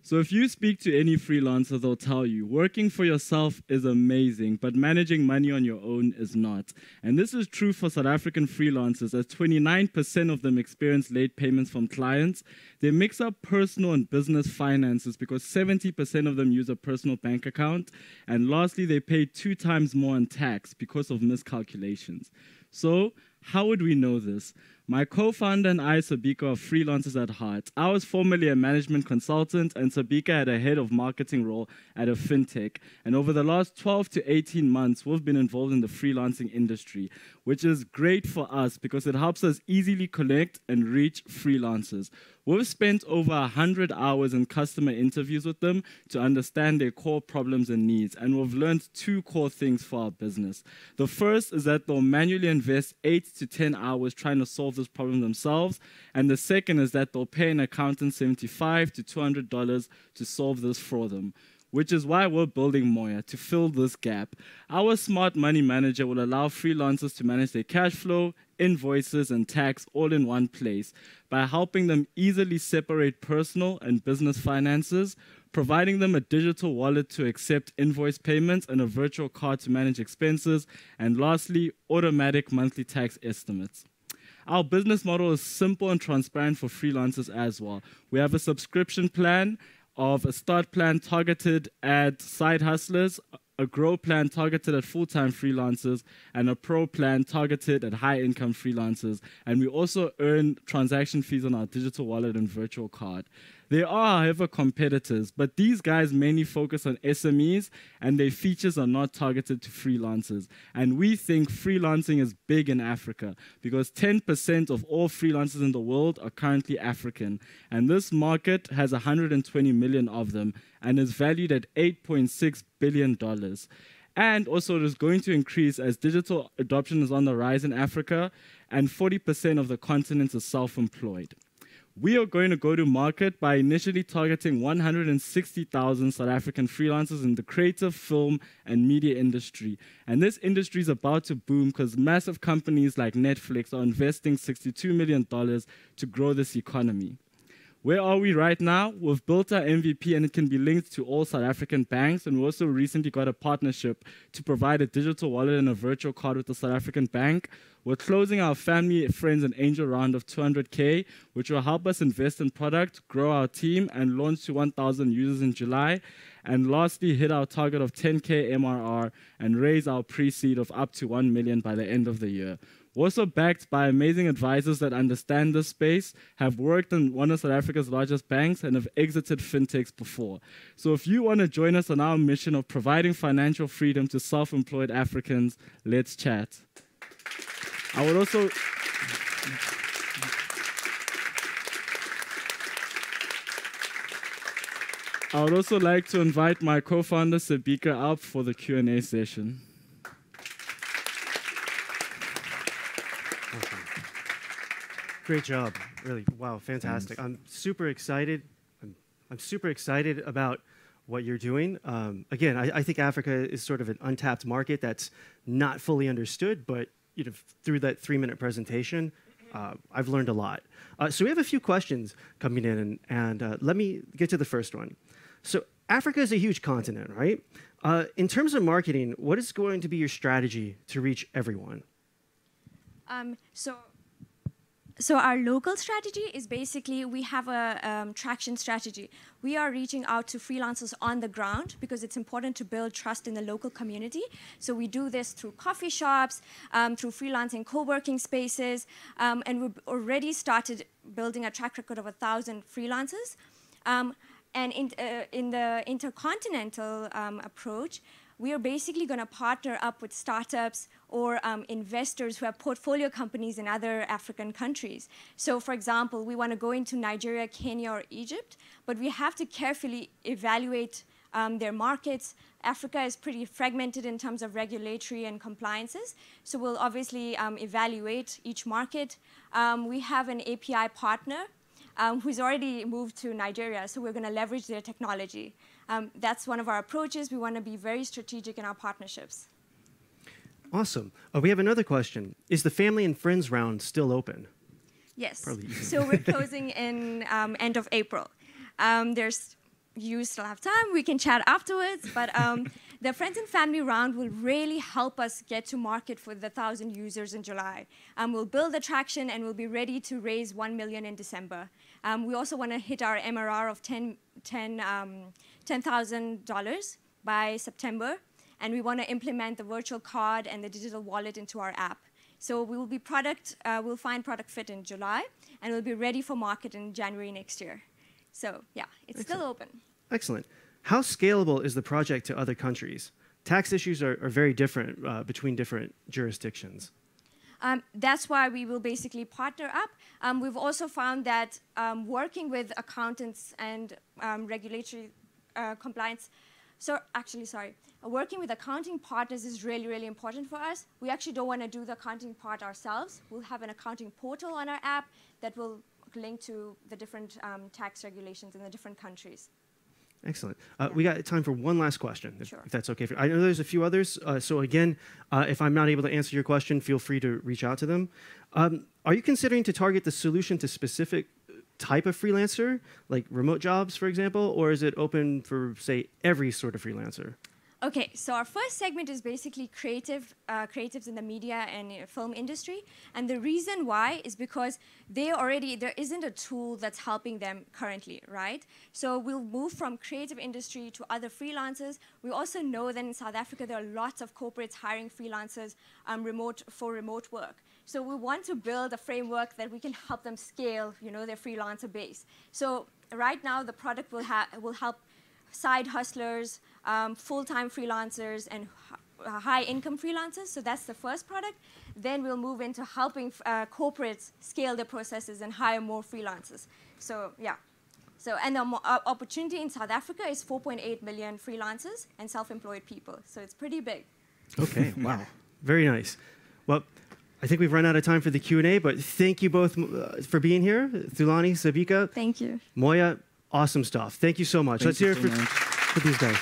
So if you speak to any freelancer, they'll tell you, working for yourself is amazing, but managing money on your own is not. And this is true for South African freelancers, as 29% of them experience late payments from clients. They mix up personal and business finances because 70% of them use a personal bank account. And lastly, they pay 2 times more in tax because of miscalculations. So how would we know this? My co-founder and I, Sabika, are freelancers at heart. I was formerly a management consultant, and Sabika had a head of marketing role at a fintech. And over the last 12 to 18 months, we've been involved in the freelancing industry, which is great for us because it helps us easily connect and reach freelancers. We've spent over 100 hours in customer interviews with them to understand their core problems and needs, and we've learned 2 core things for our business. The first is that they'll manually invest 8 to 10 hours trying to solve this problem themselves, and the second is that they'll pay an accountant $75 to $200 to solve this for them, which is why we're building Moya, to fill this gap. Our smart money manager will allow freelancers to manage their cash flow, invoices, and tax all in one place by helping them easily separate personal and business finances, providing them a digital wallet to accept invoice payments and a virtual card to manage expenses, and lastly, automatic monthly tax estimates. Our business model is simple and transparent for freelancers as well. We have a subscription plan of a start plan targeted at side hustlers, a grow plan targeted at full-time freelancers, and a pro plan targeted at high-income freelancers. And we also earn transaction fees on our digital wallet and virtual card. There are, however, competitors, but these guys mainly focus on SMEs, and their features are not targeted to freelancers. And we think freelancing is big in Africa because 10% of all freelancers in the world are currently African. And this market has 120 million of them and is valued at $8.6 billion. And also it is going to increase as digital adoption is on the rise in Africa, and 40% of the continent is self-employed. We are going to go to market by initially targeting 160,000 South African freelancers in the creative, film, and media industry. And this industry is about to boom because massive companies like Netflix are investing $62 million to grow this economy. Where are we right now? We've built our MVP and it can be linked to all South African banks, and we also recently got a partnership to provide a digital wallet and a virtual card with the South African bank. We're closing our family, friends, and angel round of 200K, which will help us invest in product, grow our team, and launch to 1,000 users in July. And lastly, hit our target of 10K MRR and raise our pre-seed of up to 1 million by the end of the year. We're also backed by amazing advisors that understand this space, have worked in one of South Africa's largest banks, and have exited fintechs before. So if you want to join us on our mission of providing financial freedom to self-employed Africans, let's chat. I would also like to invite my co-founder Sabika up for the Q&A session. Great job. Really, wow, fantastic. I'm super excited. I'm super excited about what you're doing. Again, I think Africa is sort of an untapped market that's not fully understood, but through that 3-minute presentation, I've learned a lot. So we have a few questions coming in, and let me get to the first one. So Africa is a huge continent, right? In terms of marketing, what is going to be your strategy to reach everyone? So our local strategy is basically we have a traction strategy. We are reaching out to freelancers on the ground because it's important to build trust in the local community. So we do this through coffee shops, through freelancing co-working spaces, and we've already started building a track record of 1,000 freelancers. And in the intercontinental approach, we are basically going to partner up with startups or investors who have portfolio companies in other African countries. So for example, we want to go into Nigeria, Kenya, or Egypt, but we have to carefully evaluate their markets. Africa is pretty fragmented in terms of regulatory and compliances, so we'll obviously evaluate each market. We have an API partner who's already moved to Nigeria, so we're going to leverage their technology. That's one of our approaches. We want to be very strategic in our partnerships. Awesome. We have another question. Is the family and friends round still open? Yes. So we're closing in end of April. You still have time. We can chat afterwards. But the friends and family round will really help us get to market for the 1,000 users in July. We'll build the traction, and we'll be ready to raise $1 million in December. We also want to hit our MRR of $10,000 by September. And we want to implement the virtual card and the digital wallet into our app. So we'll find product fit in July, and we'll be ready for market in January next year. So yeah, it's still open. Excellent. How scalable is the project to other countries? Tax issues are very different between different jurisdictions. That's why we will basically partner up. We've also found that working with accountants and regulatory compliance, working with accounting partners is really, really important for us. We actually don't want to do the accounting part ourselves. We'll have an accounting portal on our app that will link to the different tax regulations in the different countries. Excellent. We got time for one last question, if that's okay. I know there's a few others. So again, if I'm not able to answer your question, feel free to reach out to them. Are you considering to target the solution to specific type of freelancer, like remote jobs, for example, or is it open for, say, every sort of freelancer? Okay, so our first segment is basically creatives in the media and film industry. And the reason why is because there isn't a tool that's helping them currently, right? So we'll move from creative industry to other freelancers. We also know that in South Africa, there are lots of corporates hiring freelancers for remote work. So we want to build a framework that we can help them scale, their freelancer base. So right now, the product will help side hustlers, full-time freelancers, and high-income freelancers. So that's the first product. Then we'll move into helping corporates scale their processes and hire more freelancers. So yeah. And the opportunity in South Africa is 4.8 million freelancers and self-employed people. So it's pretty big. Okay, wow. Very nice. Well, I think we've run out of time for the Q&A, but thank you both for being here. Thulani, Savika. Thank you. Moya, awesome stuff. Thank you so much. Let's hear it for these guys.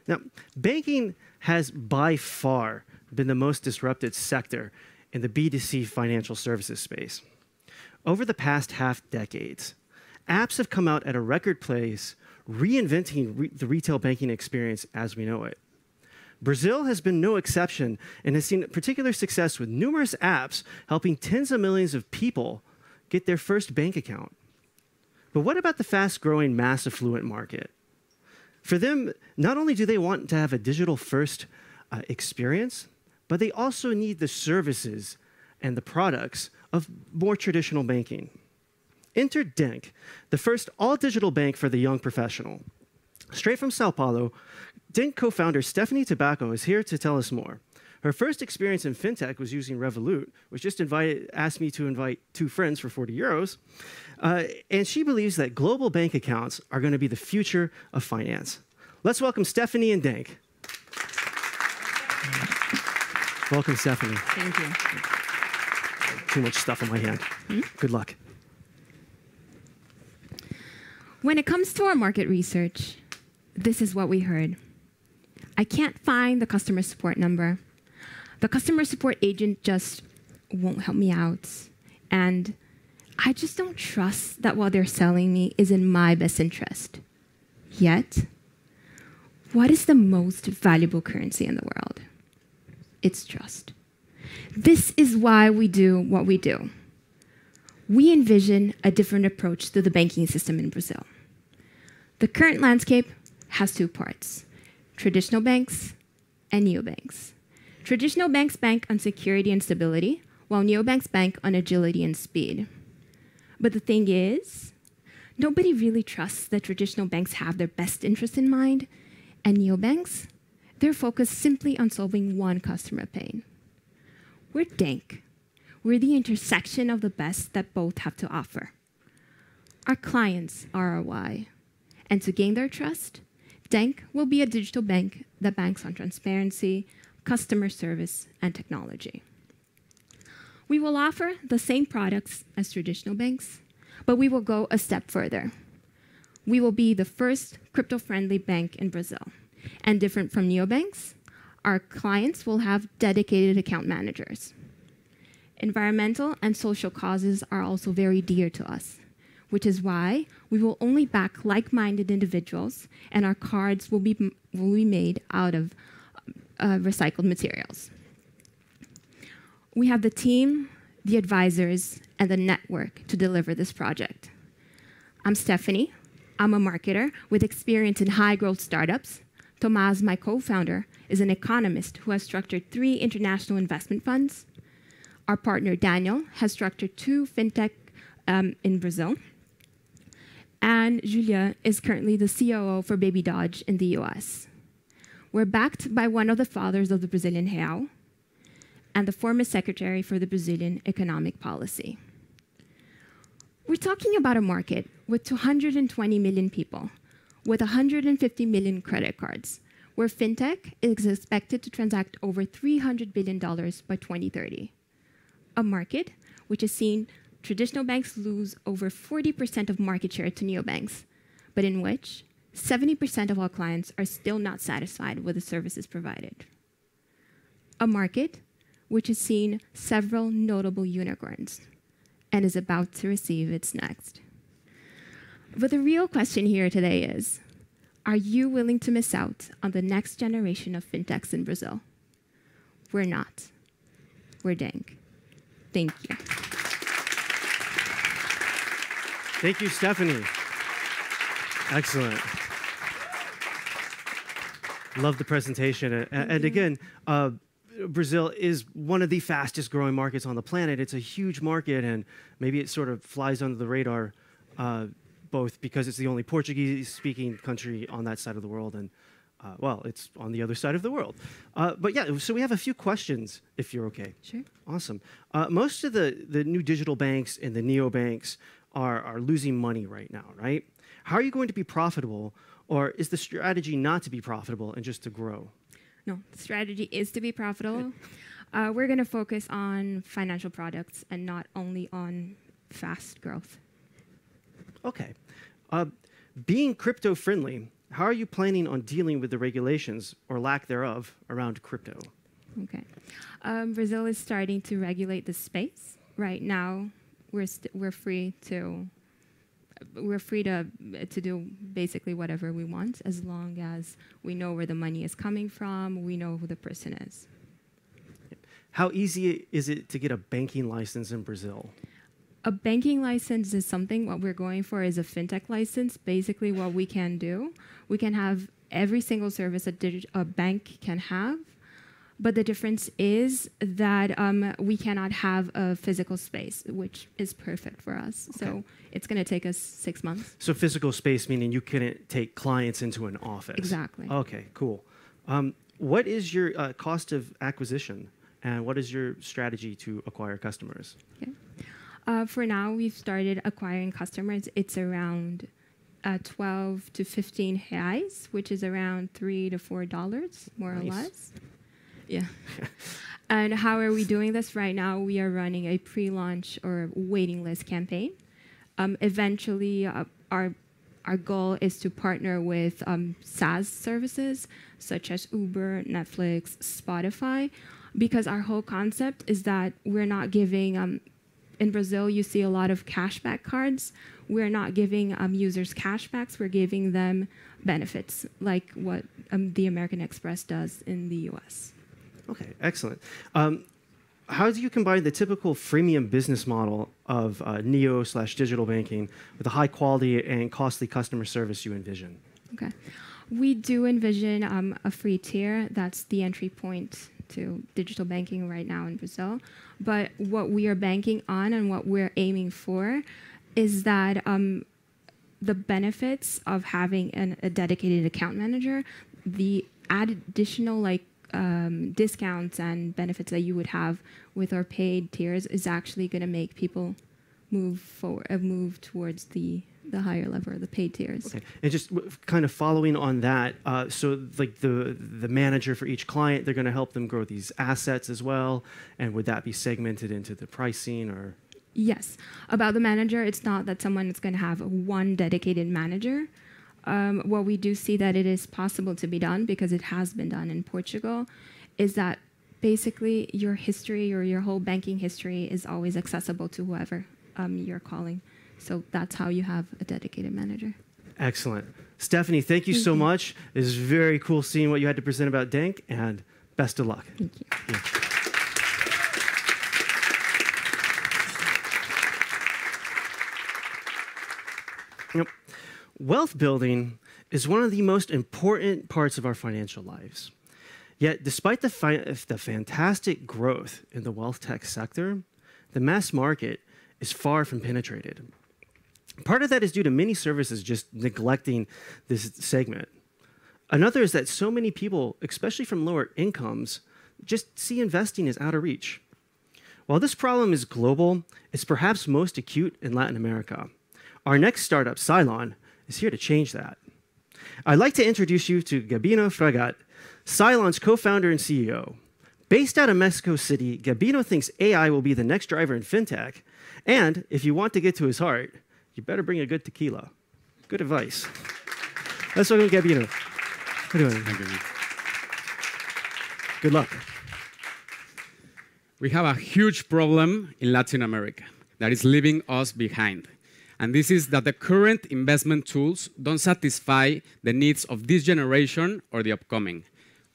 Now, banking has by far been the most disrupted sector in the B2C financial services space. Over the past half-decades, apps have come out at a record pace, reinventing the retail banking experience as we know it. Brazil has been no exception and has seen particular success with numerous apps helping tens of millions of people get their first bank account. But what about the fast-growing mass affluent market? For them, not only do they want to have a digital-first experience, but they also need the services and the products of more traditional banking. Enter Denk, the first all-digital bank for the young professional. Straight from Sao Paulo, Denk co-founder Stephanie Tobacco is here to tell us more. Her first experience in fintech was using Revolut, which just asked me to invite 2 friends for 40 euros. And she believes that global bank accounts are going to be the future of finance. Let's welcome Stephanie and Dank. Welcome, Stephanie. Thank you. Too much stuff on my hand. Good luck. When it comes to our market research, this is what we heard. I can't find the customer support number. The customer support agent just won't help me out. And I just don't trust that what they're selling me is in my best interest. Yet, what is the most valuable currency in the world? It's trust. This is why we do what we do. We envision a different approach to the banking system in Brazil. The current landscape has two parts: traditional banks and neobanks. Traditional banks bank on security and stability, while neobanks bank on agility and speed. But the thing is, nobody really trusts that traditional banks have their best interest in mind, and neobanks, they're focused simply on solving one customer pain. We're Dank. We're the intersection of the best that both have to offer. Our clients are our why. And to gain their trust, Dank will be a digital bank that banks on transparency, customer service, and technology. We will offer the same products as traditional banks, but we will go a step further. We will be the first crypto-friendly bank in Brazil. And different from neobanks, our clients will have dedicated account managers. Environmental and social causes are also very dear to us, which is why we will only back like-minded individuals, and our cards will be made out of recycled materials. We have the team, the advisors, and the network to deliver this project. I'm Stephanie. I'm a marketer with experience in high-growth startups. Tomás, my co-founder, is an economist who has structured 3 international investment funds. Our partner, Daniel, has structured 2 fintech in Brazil. And Julia is currently the COO for Baby Dodge in the US. We're backed by one of the fathers of the Brazilian real and the former secretary for the Brazilian economic policy. We're talking about a market with 220 million people, with 150 million credit cards, where fintech is expected to transact over $300 billion by 2030. A market which has seen traditional banks lose over 40% of market share to neobanks, but in which 70% of all clients are still not satisfied with the services provided. A market which has seen several notable unicorns and is about to receive its next. But the real question here today is, are you willing to miss out on the next generation of fintechs in Brazil? We're not. We're Dank. Thank you. Thank you, Stephanie. Excellent. Love the presentation. And again, Brazil is one of the fastest growing markets on the planet. It's a huge market, and maybe it sort of flies under the radar, both because it's the only Portuguese-speaking country on that side of the world, and well, it's on the other side of the world. But yeah, so we have a few questions, if you're okay. Sure. Awesome. Most of the new digital banks and the neobanks are losing money right now, right? How are you going to be profitable, or is the strategy not to be profitable and just to grow? No, the strategy is to be profitable. We're going to focus on financial products and not only on fast growth. Okay. Being crypto-friendly, how are you planning on dealing with the regulations, or lack thereof, around crypto? Okay. Brazil is starting to regulate the space. Right now, we're free to do basically whatever we want, as long as we know where the money is coming from, we know who the person is. How easy is it to get a banking license in Brazil? A banking license is something. What we're going for is a fintech license. Basically, what we can do, we can have every single service a bank can have, but the difference is that we cannot have a physical space, which is perfect for us. Okay. So it's going to take us 6 months. So physical space meaning you couldn't take clients into an office? Exactly. Okay, cool. What is your cost of acquisition, and what is your strategy to acquire customers? Okay. For now, we've started acquiring customers. It's around 12 to 15 reais, which is around $3 to $4, more or less. Yeah. And how are we doing this right now? We are running a pre-launch or waiting list campaign. Eventually, our goal is to partner with SaaS services such as Uber, Netflix, Spotify, because our whole concept is that we're not giving, in Brazil, you see a lot of cashback cards. We're not giving users cashbacks, we're giving them benefits, like what the American Express does in the US. Okay, excellent. How do you combine the typical freemium business model of neo/digital banking with the high quality and costly customer service you envision? Okay. We do envision a free tier. That's the entry point to digital banking right now in Brazil. But what we are banking on and what we're aiming for is that the benefits of having a dedicated account manager, the additional discounts and benefits that you would have with our paid tiers is actually going to make people move towards the higher level, the paid tiers. Okay, and just kind of following on that, so like the manager for each client, they're going to help them grow these assets as well, and would that be segmented into the pricing or? Yes. About the manager, it's not that someone is going to have one dedicated manager. What we do see that it is possible to be done, because it has been done in Portugal, is that basically your history or your whole banking history is always accessible to whoever you're calling. So that's how you have a dedicated manager. Excellent. Stephanie, thank you so much. It was very cool seeing what you had to present about Denk, and best of luck. Thank you. Yeah. Wealth building is one of the most important parts of our financial lives. Yet, despite the fantastic growth in the wealth tech sector, the mass market is far from penetrated. Part of that is due to many services just neglecting this segment. Another is that so many people, especially from lower incomes, just see investing as out of reach. While this problem is global, it's perhaps most acute in Latin America. Our next startup, Cylon, is here to change that. I'd like to introduce you to Gabino Fragat, Cylon's co-founder and CEO. Based out of Mexico City, Gabino thinks AI will be the next driver in fintech, and if you want to get to his heart, you better bring a good tequila. Good advice. Let's welcome Gabino. How are you doing? Thank you. Good luck. We have a huge problem in Latin America that is leaving us behind. And this is that the current investment tools don't satisfy the needs of this generation or the upcoming.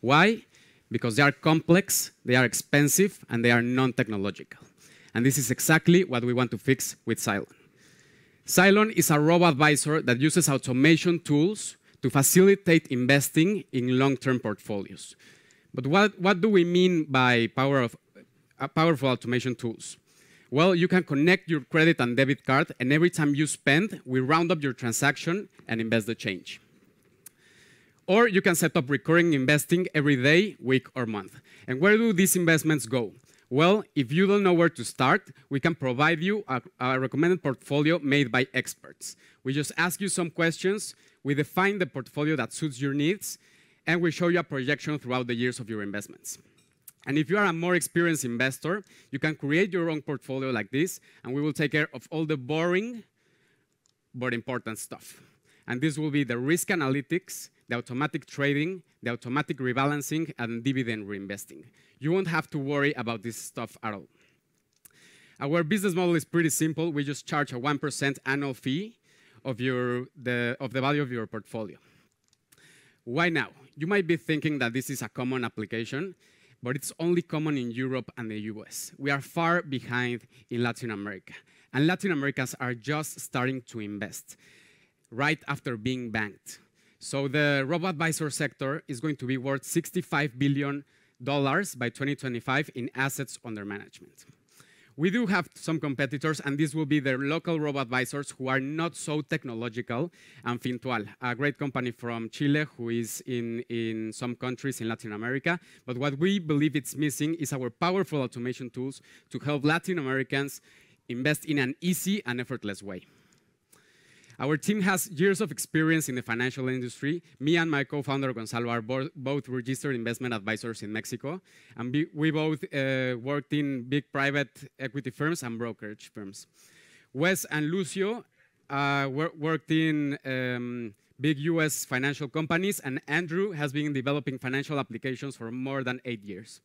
Why? Because they are complex, they are expensive, and they are non-technological. And this is exactly what we want to fix with Cylon. Cylon is a robo-advisor that uses automation tools to facilitate investing in long-term portfolios. But what do we mean by powerful automation tools? Well, you can connect your credit and debit card, and every time you spend, we round up your transaction and invest the change. Or you can set up recurring investing every day, week, or month. And where do these investments go? Well, if you don't know where to start, we can provide you a recommended portfolio made by experts. We just ask you some questions, we define the portfolio that suits your needs, and we show you a projection throughout the years of your investments. And if you are a more experienced investor, you can create your own portfolio like this, and we will take care of all the boring but important stuff. And this will be the risk analytics, the automatic trading, the automatic rebalancing, and dividend reinvesting. You won't have to worry about this stuff at all. Our business model is pretty simple. We just charge a 1% annual fee of the value of your portfolio. Why now? You might be thinking that this is a common application, but it's only common in Europe and the US. We are far behind in Latin America. And Latin Americans are just starting to invest right after being banked. So the robo-advisor sector is going to be worth $65 billion by 2025 in assets under management. We do have some competitors, and these will be the local robo-advisors who are not so technological, and Fintual, a great company from Chile who is in some countries in Latin America. But what we believe it's missing is our powerful automation tools to help Latin Americans invest in an easy and effortless way. Our team has years of experience in the financial industry. Me and my co-founder Gonzalo are both registered investment advisors in Mexico, and we both worked in big private equity firms and brokerage firms. Wes and Lucio worked in big US financial companies, and Andrew has been developing financial applications for more than 8 years.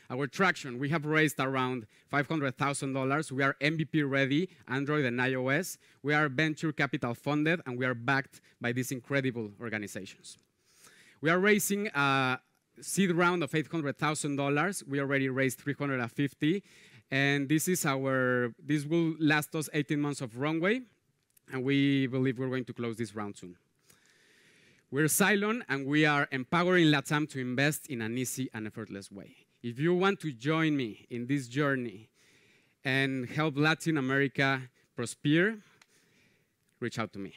Our traction, we have raised around $500,000. We are MVP ready, Android and iOS. We are venture capital funded, and we are backed by these incredible organizations. We are raising a seed round of $800,000. We already raised $350,000, and this will last us 18 months of runway, and we believe we're going to close this round soon. We're Cylon, and we are empowering LATAM to invest in an easy and effortless way. If you want to join me in this journey and help Latin America prosper, reach out to me.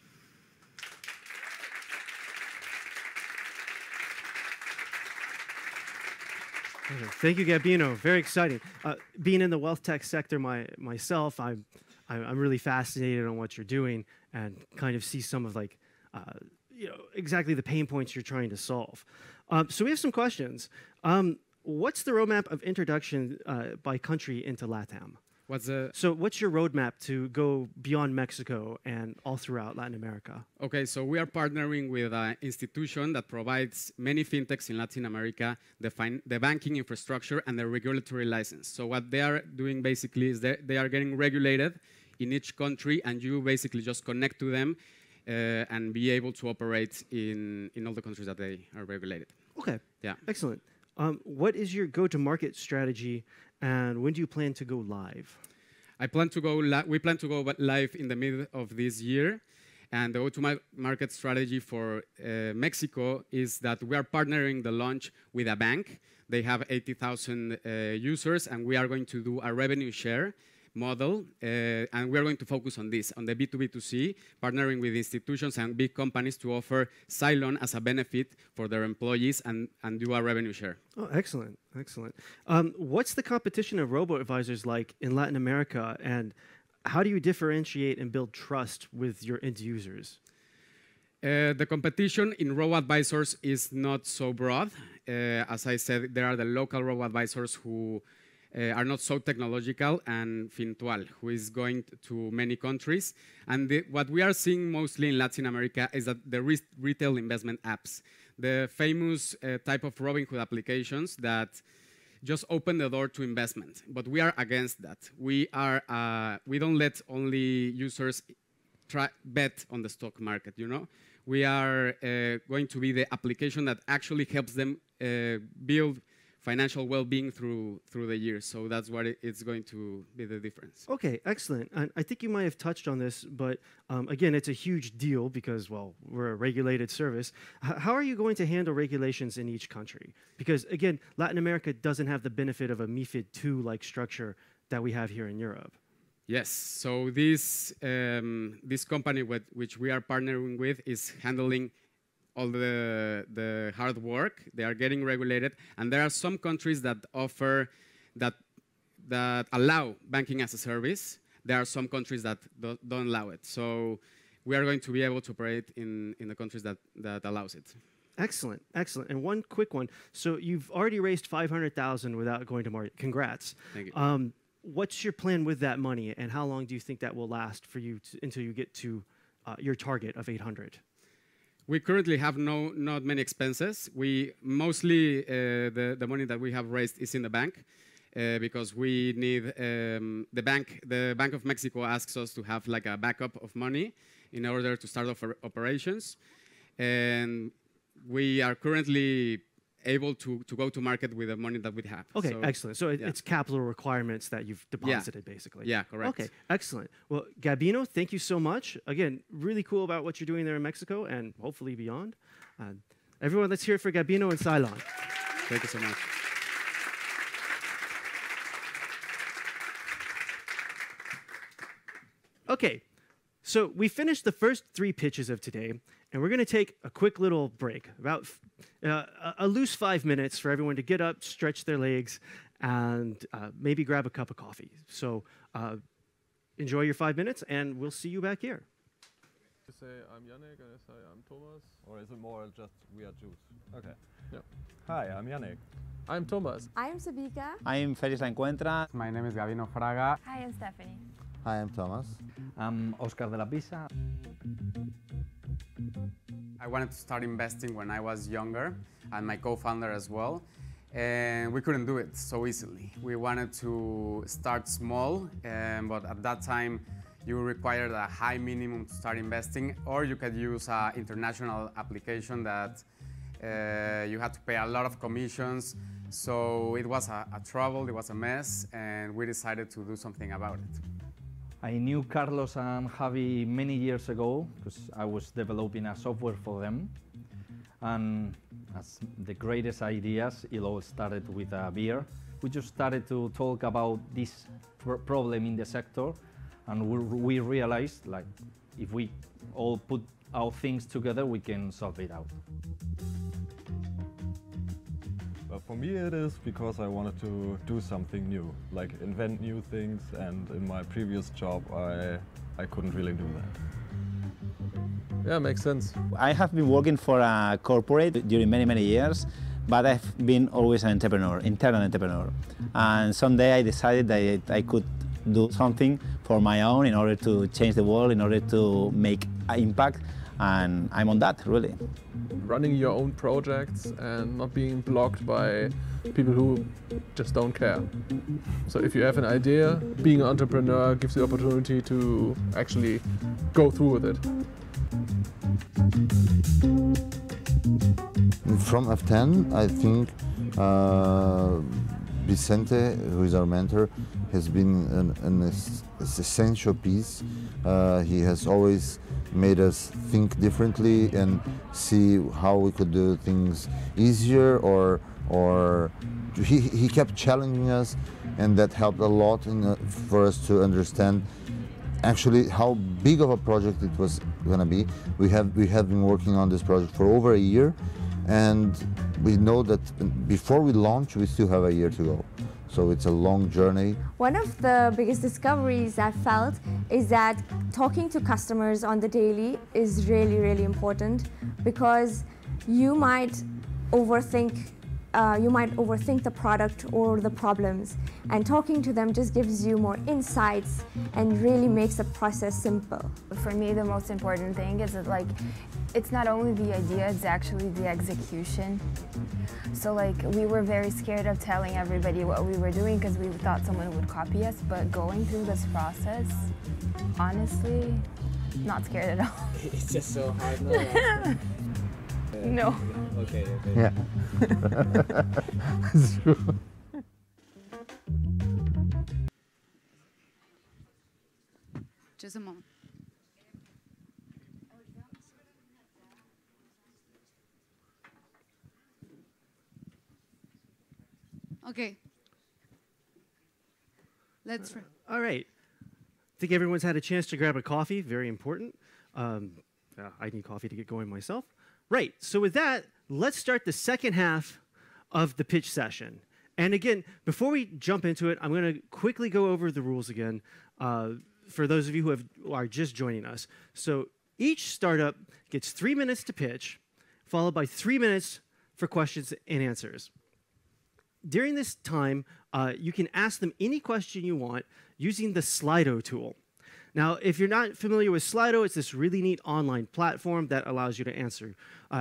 Thank you, Gabino. Very exciting. Being in the wealth tech sector myself, I'm really fascinated on what you're doing and kind of see some of exactly the pain points you're trying to solve. So we have some questions. What's the roadmap of introduction by country into LATAM? So what's your roadmap to go beyond Mexico and all throughout Latin America? Okay, so we are partnering with an institution that provides many fintechs in Latin America, the banking infrastructure and the regulatory license. So what they are doing basically is they are getting regulated in each country, and you basically just connect to them and be able to operate in all the countries that they are regulated. Okay, yeah, excellent. What is your go-to-market strategy, and when do you plan to go live? We plan to go live in the middle of this year, and the go-to-market strategy for Mexico is that we are partnering the launch with a bank. They have 80,000 users, and we are going to do a revenue share model, and we are going to focus on this, on the B2B2C, partnering with institutions and big companies to offer Cylon as a benefit for their employees and do a revenue share. Oh, excellent, excellent. What's the competition of robo-advisors like in Latin America, and how do you differentiate and build trust with your end users? The competition in robo-advisors is not so broad. As I said, there are the local robo-advisors who are not so technological, and Fintual, who is going to many countries. And what we are seeing mostly in Latin America is that the retail investment apps, the famous type of Robinhood applications that just open the door to investment. But we are against that. We don't let only users bet on the stock market, you know? We are going to be the application that actually helps them build financial well-being through the years. So that's what it's going to be the difference. Okay, excellent. And I think you might have touched on this, but again, it's a huge deal because, well, we're a regulated service. How are you going to handle regulations in each country? Because, again, Latin America doesn't have the benefit of a MiFID II-like structure that we have here in Europe. Yes, so this company which we are partnering with is handling all the hard work. They are getting regulated, and there are some countries that offer that allow banking as a service. There are some countries that don't allow it. So we are going to be able to operate in the countries that allows it. Excellent, excellent. And one quick one. So you've already raised $500,000 without going to market. Congrats. Thank you. What's your plan with that money, and how long do you think that will last for you until you get to your target of 800? We currently have not many expenses. We mostly the money that we have raised is in the bank because we need the Bank of Mexico asks us to have like a backup of money in order to start off operations, and we are currently able to go to market with the money that we have. Okay, so, excellent. So yeah. It's capital requirements that you've deposited, basically. Yeah, correct. Okay, excellent. Well, Gabino, thank you so much. Again, really cool about what you're doing there in Mexico and hopefully beyond. Everyone, let's hear it for Gabino and Cylon. Thank you so much. Okay, so we finished the first 3 pitches of today, and we're going to take a quick little break, about a loose 5 minutes for everyone to get up, stretch their legs, and maybe grab a cup of coffee. So enjoy your 5 minutes, and we'll see you back here. say I'm Yannick and I say I'm Thomas? Or is it more just we are Jews? Okay. Yeah. Hi, I'm Yannick. I'm Thomas. I am Sabika. I am Félix La Encuentra. My name is Gabino Fraga. Hi, I'm Stephanie. Hi, I'm Thomas. I'm Oscar de la Pisa. I wanted to start investing when I was younger, and my co-founder as well. And we couldn't do it so easily. We wanted to start small, but at that time, you required a high minimum to start investing, or you could use an international application that you had to pay a lot of commissions. So it was a trouble, it was a mess, and we decided to do something about it. I knew Carlos and Javi many years ago because I was developing a software for them. And as the greatest ideas, it all started with a beer. We just started to talk about this problem in the sector, and we realized, like, if we all put our things together, we can solve it out. But for me it is because I wanted to do something new, like invent new things, and in my previous job I couldn't really do that. Yeah, makes sense. I have been working for a corporate during many years, but I've been always an entrepreneur, internal entrepreneur. And someday I decided that I could do something for my own in order to change the world, in order to make an impact, and I'm on that, really. Running your own projects and not being blocked by people who just don't care. So if you have an idea, being an entrepreneur gives you the opportunity to actually go through with it. From F10, I think Vicente, who is our mentor, has been an essential piece. He has always made us think differently and see how we could do things easier, or he kept challenging us, and that helped a lot for us to understand actually how big of a project it was going to be. We have been working on this project for over a year, and we know that before we launch, we still have a year to go. So it's a long journey. One of the biggest discoveries I felt is that talking to customers on the daily is really important, because you might overthink the product or the problems, and talking to them just gives you more insights and really makes the process simple. For me, the most important thing is that, like, it's not only the idea, it's actually the execution. So, like, we were very scared of telling everybody what we were doing because we thought someone would copy us, but going through this process, honestly, not scared at all. It's just so hard now. No. Okay. Yeah. It's true. Just a moment. Okay. Let's try. All right. I think everyone's had a chance to grab a coffee. Very important. I need coffee to get going myself. Right. So with that, let's start the second half of the pitch session. And again, before we jump into it, I'm going to quickly go over the rules again for those of you who are just joining us. So each startup gets 3 minutes to pitch, followed by 3 minutes for questions and answers. During this time, you can ask them any question you want using the Slido tool. Now, if you're not familiar with Slido, it's this really neat online platform that allows you to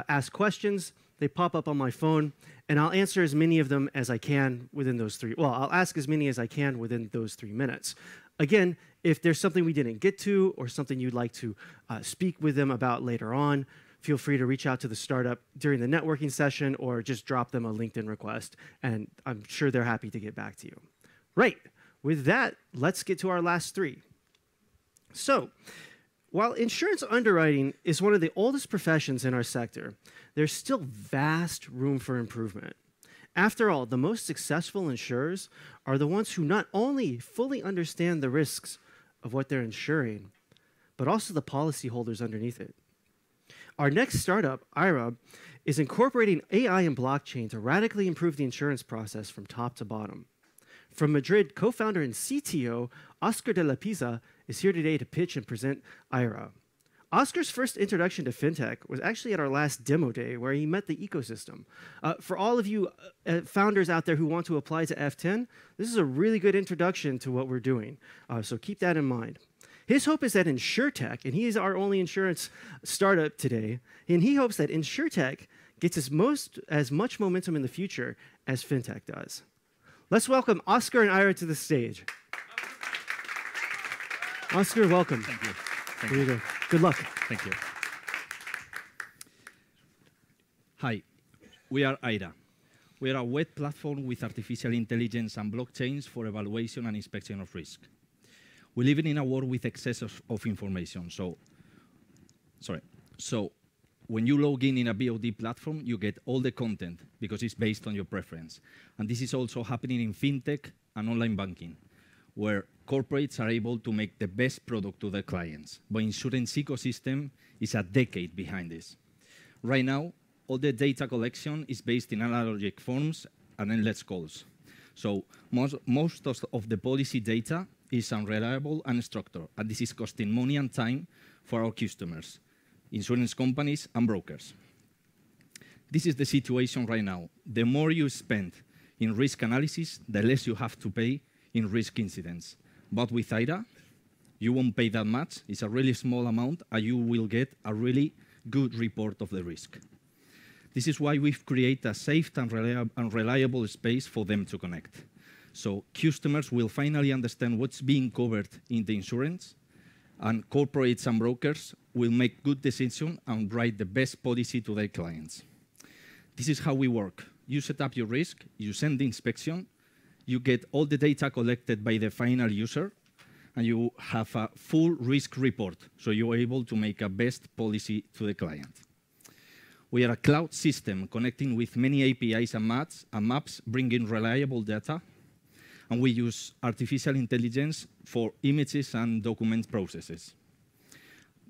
ask questions. They pop up on my phone, and I'll answer as many of them as I can within those I'll ask as many as I can within those 3 minutes. Again, if there's something we didn't get to or something you'd like to speak with them about later on, feel free to reach out to the startup during the networking session or just drop them a LinkedIn request, and I'm sure they're happy to get back to you. Right. With that, let's get to our last 3. So, while insurance underwriting is one of the oldest professions in our sector, there's still vast room for improvement. After all, the most successful insurers are the ones who not only fully understand the risks of what they're insuring, but also the policyholders underneath it. Our next startup, IRA, is incorporating AI and blockchain to radically improve the insurance process from top to bottom. From Madrid, co-founder and CTO Oscar de la Pisa is here today to pitch and present IRA. Oscar's first introduction to fintech was actually at our last demo day where he met the ecosystem. For all of you founders out there who want to apply to F10, this is a really good introduction to what we're doing. So keep that in mind. His hope is that InsurTech, and he is our only insurance startup today, and he hopes that InsurTech gets as much momentum in the future as fintech does. Let's welcome Oscar and Ira to the stage. Oscar, welcome. Thank you. Here you go. Good luck. Thank you. Hi, we are Ira. We are a web platform with artificial intelligence and blockchains for evaluation and inspection of risk. We live in a world with excess of information. So when you log in a BOD platform, you get all the content because it's based on your preference. And this is also happening in fintech and online banking, where corporates are able to make the best product to their clients. But insurance ecosystem is a decade behind this. Right now, all the data collection is based in analogic forms and endless calls. So most of the policy data is unreliable and unstructured, and this is costing money and time for our customers, insurance companies and brokers. This is the situation right now. The more you spend in risk analysis, the less you have to pay in risk incidents. But with IRA, you won't pay that much. It's a really small amount, and you will get a really good report of the risk. This is why we've created a safe and reliable space for them to connect. So customers will finally understand what's being covered in the insurance, and corporates and brokers will make good decisions and write the best policy to their clients. This is how we work. You set up your risk, you send the inspection, you get all the data collected by the final user, and you have a full risk report, so you're able to make a best policy to the client. We are a cloud system connecting with many APIs and maps, bringing reliable data, and we use artificial intelligence for images and document processes.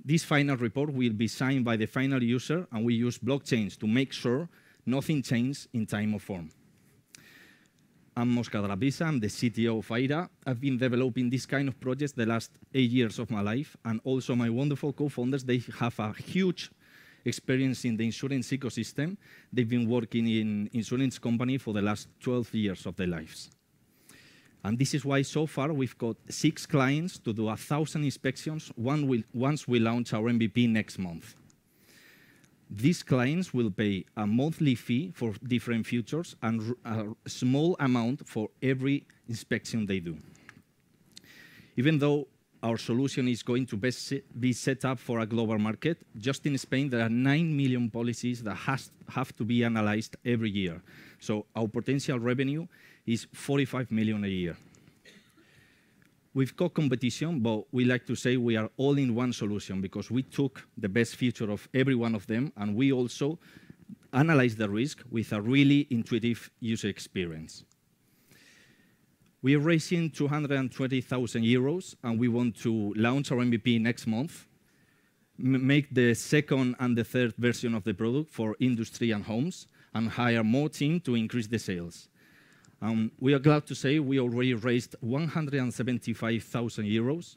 This final report will be signed by the final user, and we use blockchains to make sure nothing changes in time or form. I'm Mosca Drapisa, I'm the CTO of IRA. I've been developing this kind of projects the last 8 years of my life, and also my wonderful co-founders, they have a huge experience in the insurance ecosystem. They've been working in insurance company for the last 12 years of their lives. And this is why so far we've got 6 clients to do 1,000 inspections once we launch our MVP next month. These clients will pay a monthly fee for different features and a small amount for every inspection they do. Even though our solution is going to be set up for a global market, just in Spain there are 9 million policies that have to be analyzed every year. So our potential revenue is 45 million a year. We've got competition, but we like to say we are all in one solution because we took the best feature of every one of them, and we also analyze the risk with a really intuitive user experience. We are raising 220,000 euros, and we want to launch our MVP next month, make the second and the third version of the product for industry and homes, and hire more team to increase the sales. We are glad to say we already raised 175,000 euros,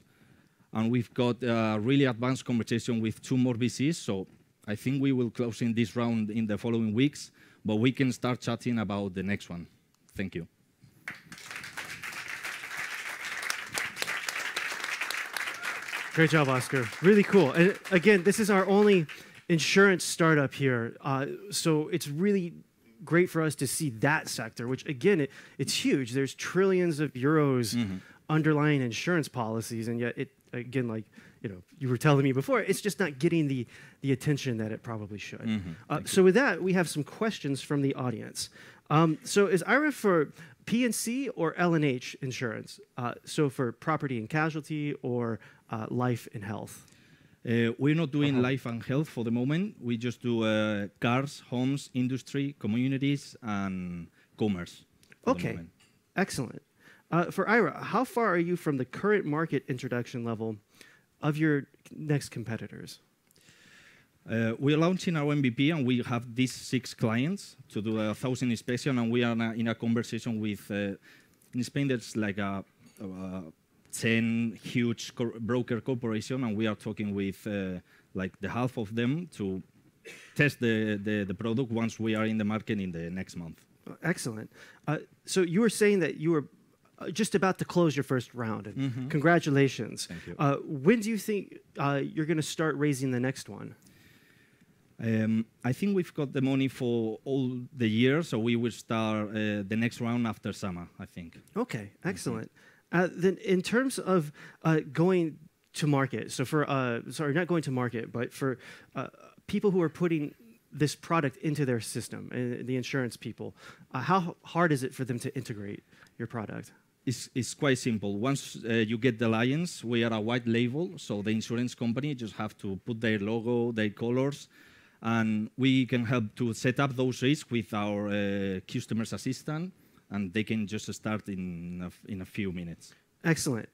and we've got a really advanced conversation with 2 more VCs, so I think we will close in this round in the following weeks, but we can start chatting about the next one. Thank you. Great job, Oscar. Really cool. And again, this is our only insurance startup here, so it's really great for us to see that sector, which again, it's huge. There's trillions of euros underlying insurance policies, and yet it, again, like you were telling me before, it's just not getting the attention that it probably should. So with that, we have some questions from the audience. So is IRA for P&C or L&H insurance? So for property and casualty or life and health? We're not doing life and health for the moment. We just do cars, homes, industry, communities, and commerce. Okay, excellent. For Ira, how far are you from the current market introduction level of your next competitors? We're launching our MVP, and we have these 6 clients to do 1,000 inspection, and we are in a conversation with, in Spain, there's like a 10 huge broker corporation, and we are talking with like the half of them to test the product once we are in the market in the next month. Excellent. So you were saying that you were just about to close your first round, and congratulations. Thank you. When do you think you're going to start raising the next one? I think we've got the money for all the year, so we will start the next round after summer, I think. Okay, excellent. Then in terms of going to market, so for, sorry, not going to market, but for people who are putting this product into their system, the insurance people, how hard is it for them to integrate your product? It's quite simple. Once you get the license, we are a white label, so the insurance company just have to put their logo, their colors, and we can help to set up those risks with our customer's assistant, and they can just start in a few minutes. Excellent.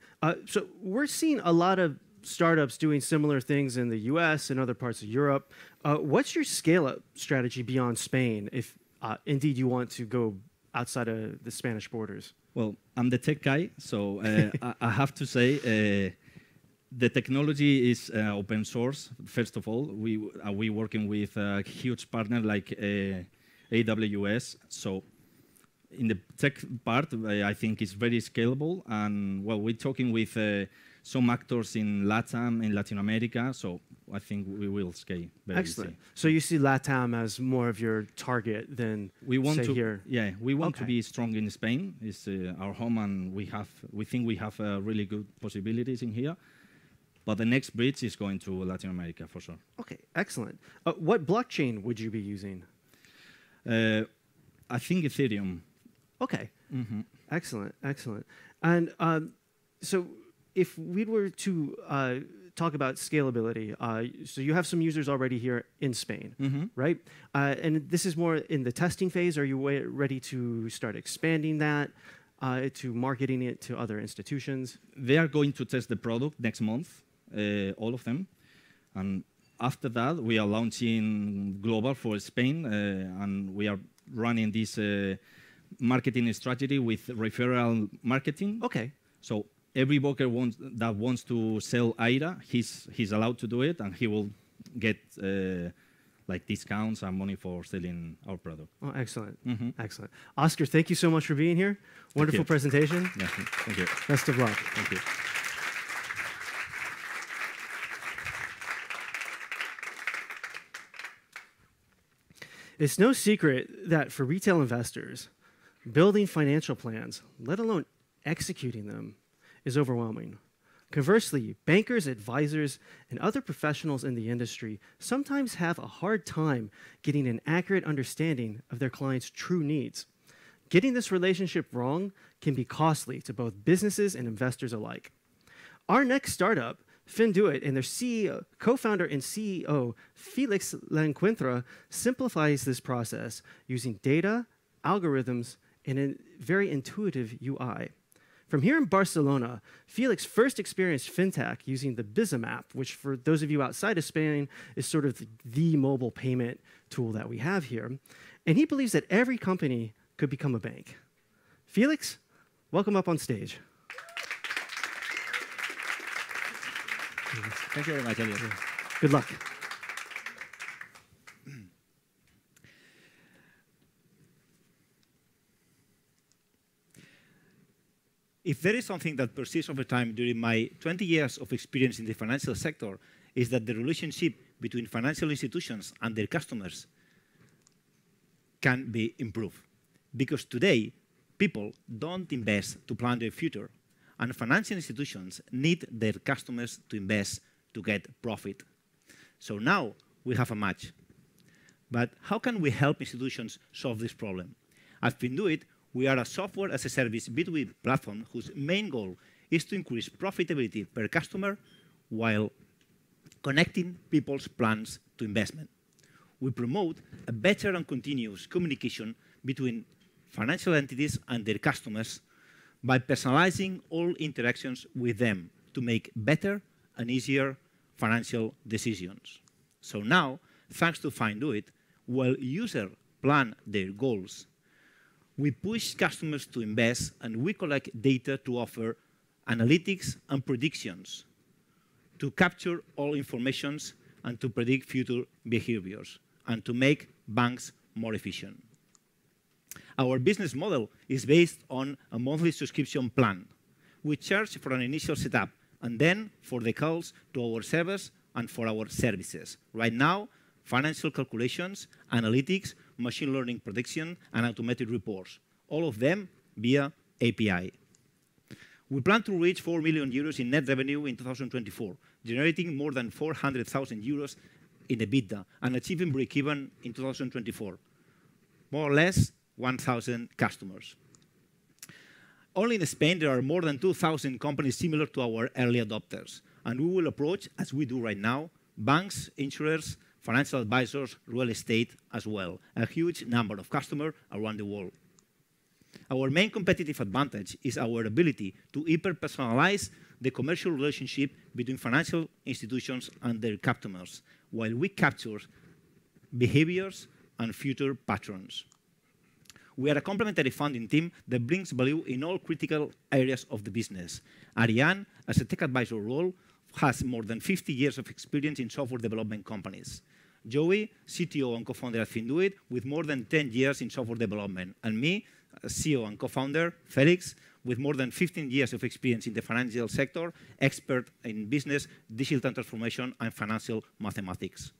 So we're seeing a lot of startups doing similar things in the US and other parts of Europe. What's your scale-up strategy beyond Spain, if indeed you want to go outside of the Spanish borders? Well, I'm the tech guy, so I have to say the technology is open source, first of all. We working with a huge partner like AWS, so in the tech part, I think it's very scalable, and well, we're talking with some actors in LATAM, in Latin America, so I think we will scale very Excellent. easy. So you see LATAM as more of your target than We want say to, here? yeah, we want to Okay. be strong in Spain. It's our home, and we think we have really good possibilities in here. But the next bridge is going to Latin America for sure. Okay, excellent. What blockchain would you be using? I think Ethereum. Okay, excellent, excellent. And so if we were to talk about scalability, so you have some users already here in Spain, right? And this is more in the testing phase. Are you ready to start expanding that, to marketing it to other institutions? They are going to test the product next month, all of them. And after that, we are launching global for Spain, and we are running this marketing strategy with referral marketing. Okay. So every broker that wants to sell IRA, he's allowed to do it, and he will get like discounts and money for selling our product. Oh, excellent. Excellent. Oscar, thank you so much for being here. Wonderful presentation. Yeah, thank you. Best of luck. Thank you. It's no secret that for retail investors, building financial plans, let alone executing them, is overwhelming. Conversely, bankers, advisors, and other professionals in the industry sometimes have a hard time getting an accurate understanding of their clients' true needs. Getting this relationship wrong can be costly to both businesses and investors alike. Our next startup, Finduit, and their CEO, co-founder and CEO, Felix Lanquintra, simplifies this process using data, algorithms, and a very intuitive UI. From here in Barcelona, Felix first experienced fintech using the Bizum app, which for those of you outside of Spain is sort of the mobile payment tool that we have here. And he believes that every company could become a bank. Felix, welcome up on stage. Thank you very much, Elliot. Good luck. If there is something that persists over time during my 20 years of experience in the financial sector, is that the relationship between financial institutions and their customers can be improved. Because today, people don't invest to plan their future, and financial institutions need their customers to invest to get profit. So now we have a match. But how can we help institutions solve this problem? At Finduit, we are a software-as-a-service B2B platform whose main goal is to increase profitability per customer while connecting people's plans to investment. We promote a better and continuous communication between financial entities and their customers by personalizing all interactions with them to make better and easier financial decisions. So now, thanks to Finduit, while users plan their goals, we push customers to invest, and we collect data to offer analytics and predictions to capture all information and to predict future behaviors, and to make banks more efficient. Our business model is based on a monthly subscription plan. We charge for an initial setup and then for the calls to our servers and for our services. Right now, financial calculations, analytics, machine learning prediction, and automated reports, all of them via API. We plan to reach 4 million euros in net revenue in 2024, generating more than 400,000 euros in EBITDA and achieving break-even in 2024. More or less 1,000 customers. Only in Spain, there are more than 2,000 companies similar to our early adopters. And we will approach, as we do right now, banks, insurers, financial advisors, real estate as well. A huge number of customers around the world. Our main competitive advantage is our ability to hyper-personalize the commercial relationship between financial institutions and their customers, while we capture behaviors and future patterns. We are a complementary funding team that brings value in all critical areas of the business. Ariane, as a tech advisor role, has more than 50 years of experience in software development companies. Joey, CTO and co-founder at Finduit, with more than 10 years in software development. And me, CEO and co-founder, Felix, with more than 15 years of experience in the financial sector, expert in business, digital transformation, and financial mathematics.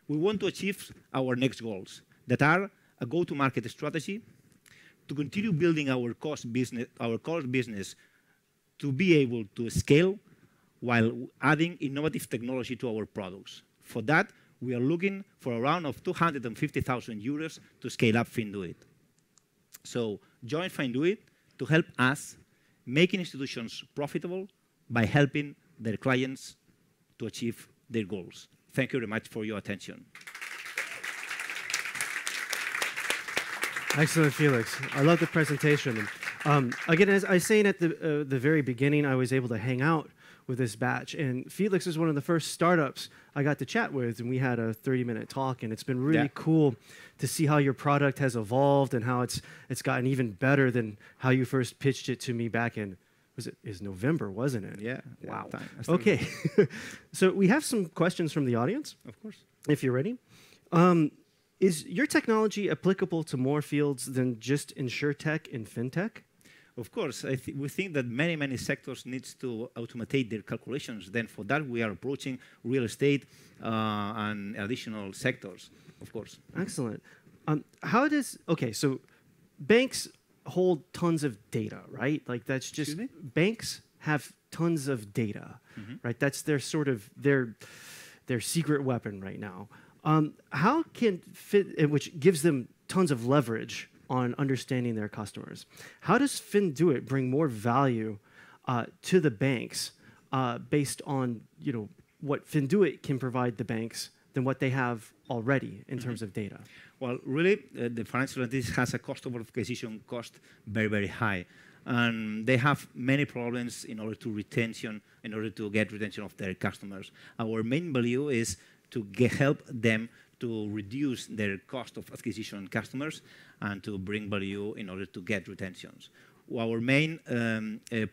We want to achieve our next goals that are a go-to-market strategy, to continue building our core business to be able to scale while adding innovative technology to our products. For that, we are looking for a round of 250,000 euros to scale up Finduit. So join Finduit to help us making institutions profitable by helping their clients to achieve their goals. Thank you very much for your attention. Excellent, Felix. I love the presentation. Again, as I was saying at the very beginning, I was able to hang out with this batch. And Felix is one of the first startups I got to chat with, and we had a 30-minute talk. And it's been really cool to see how your product has evolved and how it's gotten even better than how you first pitched it to me back in, is November, wasn't it? Yeah. Wow. Okay. So we have some questions from the audience. Of course. If you're ready. Is your technology applicable to more fields than just insurtech and fintech? Of course, we think that many sectors need to automate their calculations. Then for that, we are approaching real estate and additional sectors, of course. Excellent. So banks hold tons of data, right? Like that's just, banks have tons of data, right? That's their sort of, their secret weapon right now. How can which gives them tons of leverage on understanding their customers. How does Finduit bring more value to the banks based on what Finduit can provide the banks than what they have already in terms of data? Well, really, the financial entity has a cost of acquisition cost very high, and they have many problems in order to get retention of their customers. Our main value is to help them to reduce their cost of acquisition customers and to bring value in order to get retentions. Our main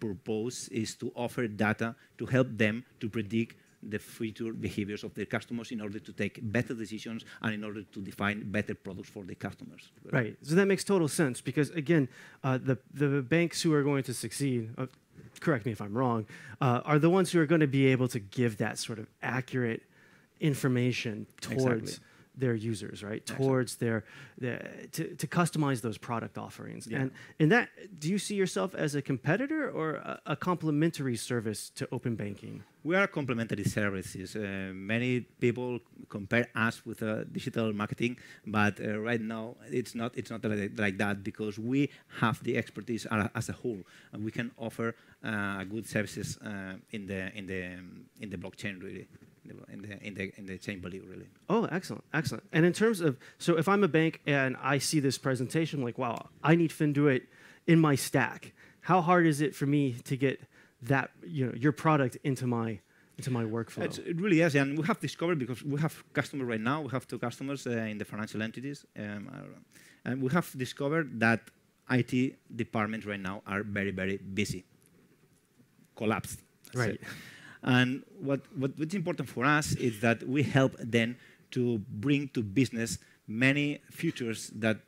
purpose is to offer data to help them to predict the future behaviors of their customers in order to take better decisions and in order to define better products for the customers. Right. So that makes total sense because, again, the banks who are going to succeed, correct me if I'm wrong, are the ones who are going to be able to give that sort of accurate information towards their users, right? Towards to customize those product offerings. Yeah. And in that, do you see yourself as a competitor or a complementary service to open banking? We are complementary services. Many people compare us with digital marketing, but right now it's not like that because we have the expertise as a whole, and we can offer good services in the blockchain really. In the chain value, really. Oh, excellent. And in terms of, so if I'm a bank and I see this presentation, like, wow, I need Finduit in my stack. How hard is it for me to get that, your product into my workflow? It really is, and we have discovered because we have customers right now. We have 2 customers in the financial entities, and we have discovered that IT departments right now are very busy, collapsed. Right. And what's important for us is that we help them to bring to business many features that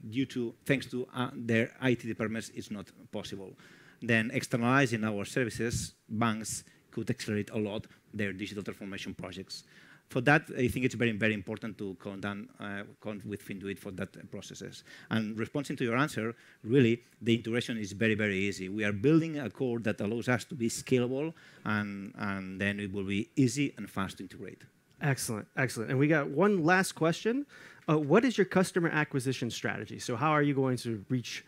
thanks to their IT departments is not possible. Then externalizing our services, banks could accelerate a lot their digital transformation projects. For that, I think it's very, very important to count with Finduit for that processes. And responding to your answer, really, the integration is very, very easy. We are building a core that allows us to be scalable, and then it will be easy and fast to integrate. Excellent, excellent. And we got one last question. What is your customer acquisition strategy? So how are you going to reach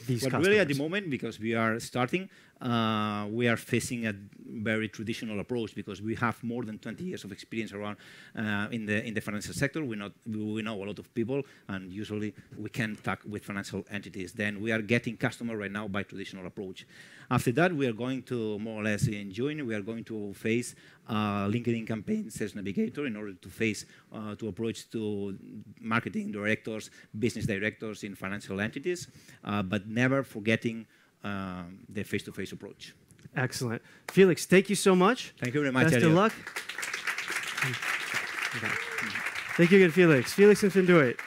these customers? Really, at the moment, because we are starting, we are facing a very traditional approach because we have more than 20 years of experience around in the financial sector. We know a lot of people, and usually we can talk with financial entities. Then we are getting customers right now by traditional approach. After that, we are going to more or less in June, we are going to face LinkedIn campaign sales navigator in order to face to approach to marketing directors, business directors in financial entities, but never forgetting the face-to-face approach. Excellent. Felix, thank you so much. Thank you very much, Best of luck. Okay. Thank you again, Felix. Felix and Finduit.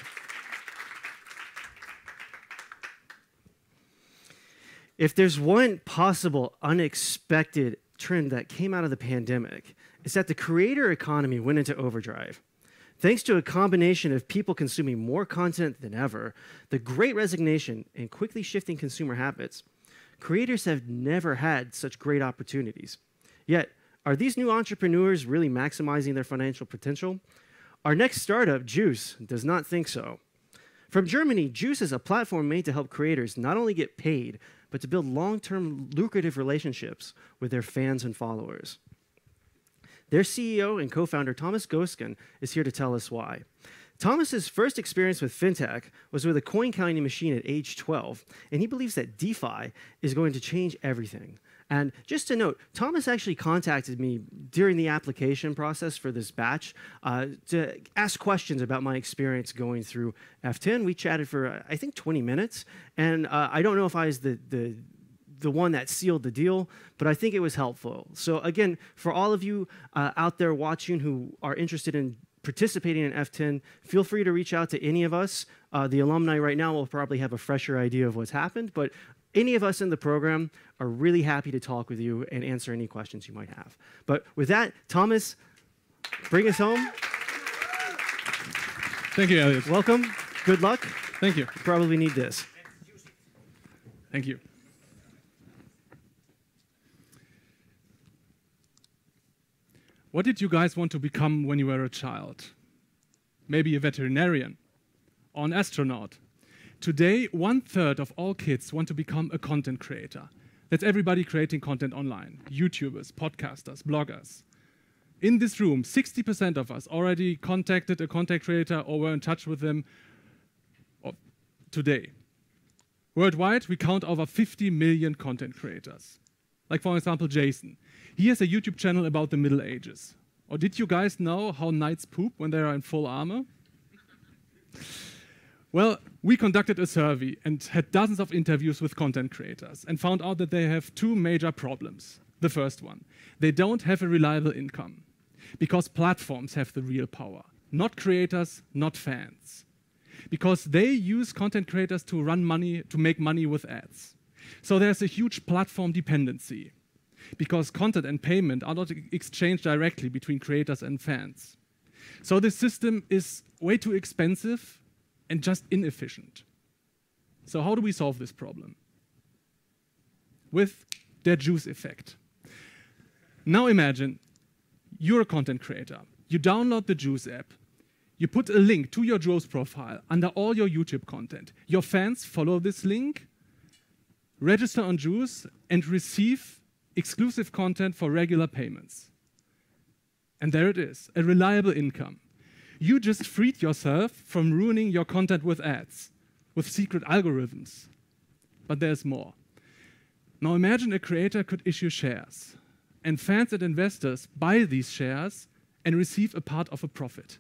If there's one possible unexpected trend that came out of the pandemic, it's that the creator economy went into overdrive. Thanks to a combination of people consuming more content than ever, the great resignation, and quickly shifting consumer habits, creators have never had such great opportunities. Yet, are these new entrepreneurs really maximizing their financial potential? Our next startup, Juice, does not think so. From Germany, Juice is a platform made to help creators not only get paid, but to build long-term lucrative relationships with their fans and followers. Their CEO and co-founder, Thomas Gosken, is here to tell us why. Thomas's first experience with fintech was with a coin counting machine at age 12, and he believes that DeFi is going to change everything. And just to note, Thomas actually contacted me during the application process for this batch to ask questions about my experience going through F10. We chatted for, I think, 20 minutes, and I don't know if I was the one that sealed the deal, but I think it was helpful. So again, for all of you out there watching who are interested in participating in F10, feel free to reach out to any of us. The alumni right now will probably have a fresher idea of what's happened, but any of us in the program are really happy to talk with you and answer any questions you might have. But with that, Thomas, bring us home. Thank you, Elliot. Welcome. Good luck. Thank you. You probably need this. Thank you. What did you guys want to become when you were a child? Maybe a veterinarian or an astronaut. Today, 1/3 of all kids want to become a content creator. That's everybody creating content online. YouTubers, podcasters, bloggers. In this room, 60% of us already contacted a content creator or were in touch with them today. Worldwide, we count over 50 million content creators. Like, for example, Jason. He has a YouTube channel about the Middle Ages. Or did you guys know how knights poop when they are in full armor? Well, we conducted a survey and had dozens of interviews with content creators and found out that they have two major problems. The first one, they don't have a reliable income because platforms have the real power, not creators, not fans. Because they use content creators to make money with ads. So there's a huge platform dependency because content and payment are not exchanged directly between creators and fans. So the system is way too expensive and just inefficient. So how do we solve this problem? With the Juice effect. Now imagine you're a content creator. You download the Juice app. You put a link to your Juice profile under all your YouTube content. Your fans follow this link, register on Juice, and receive exclusive content for regular payments. And there it is, a reliable income. You just freed yourself from ruining your content with ads, with secret algorithms. But there's more. Now imagine a creator could issue shares, and fans and investors buy these shares and receive a part of a profit.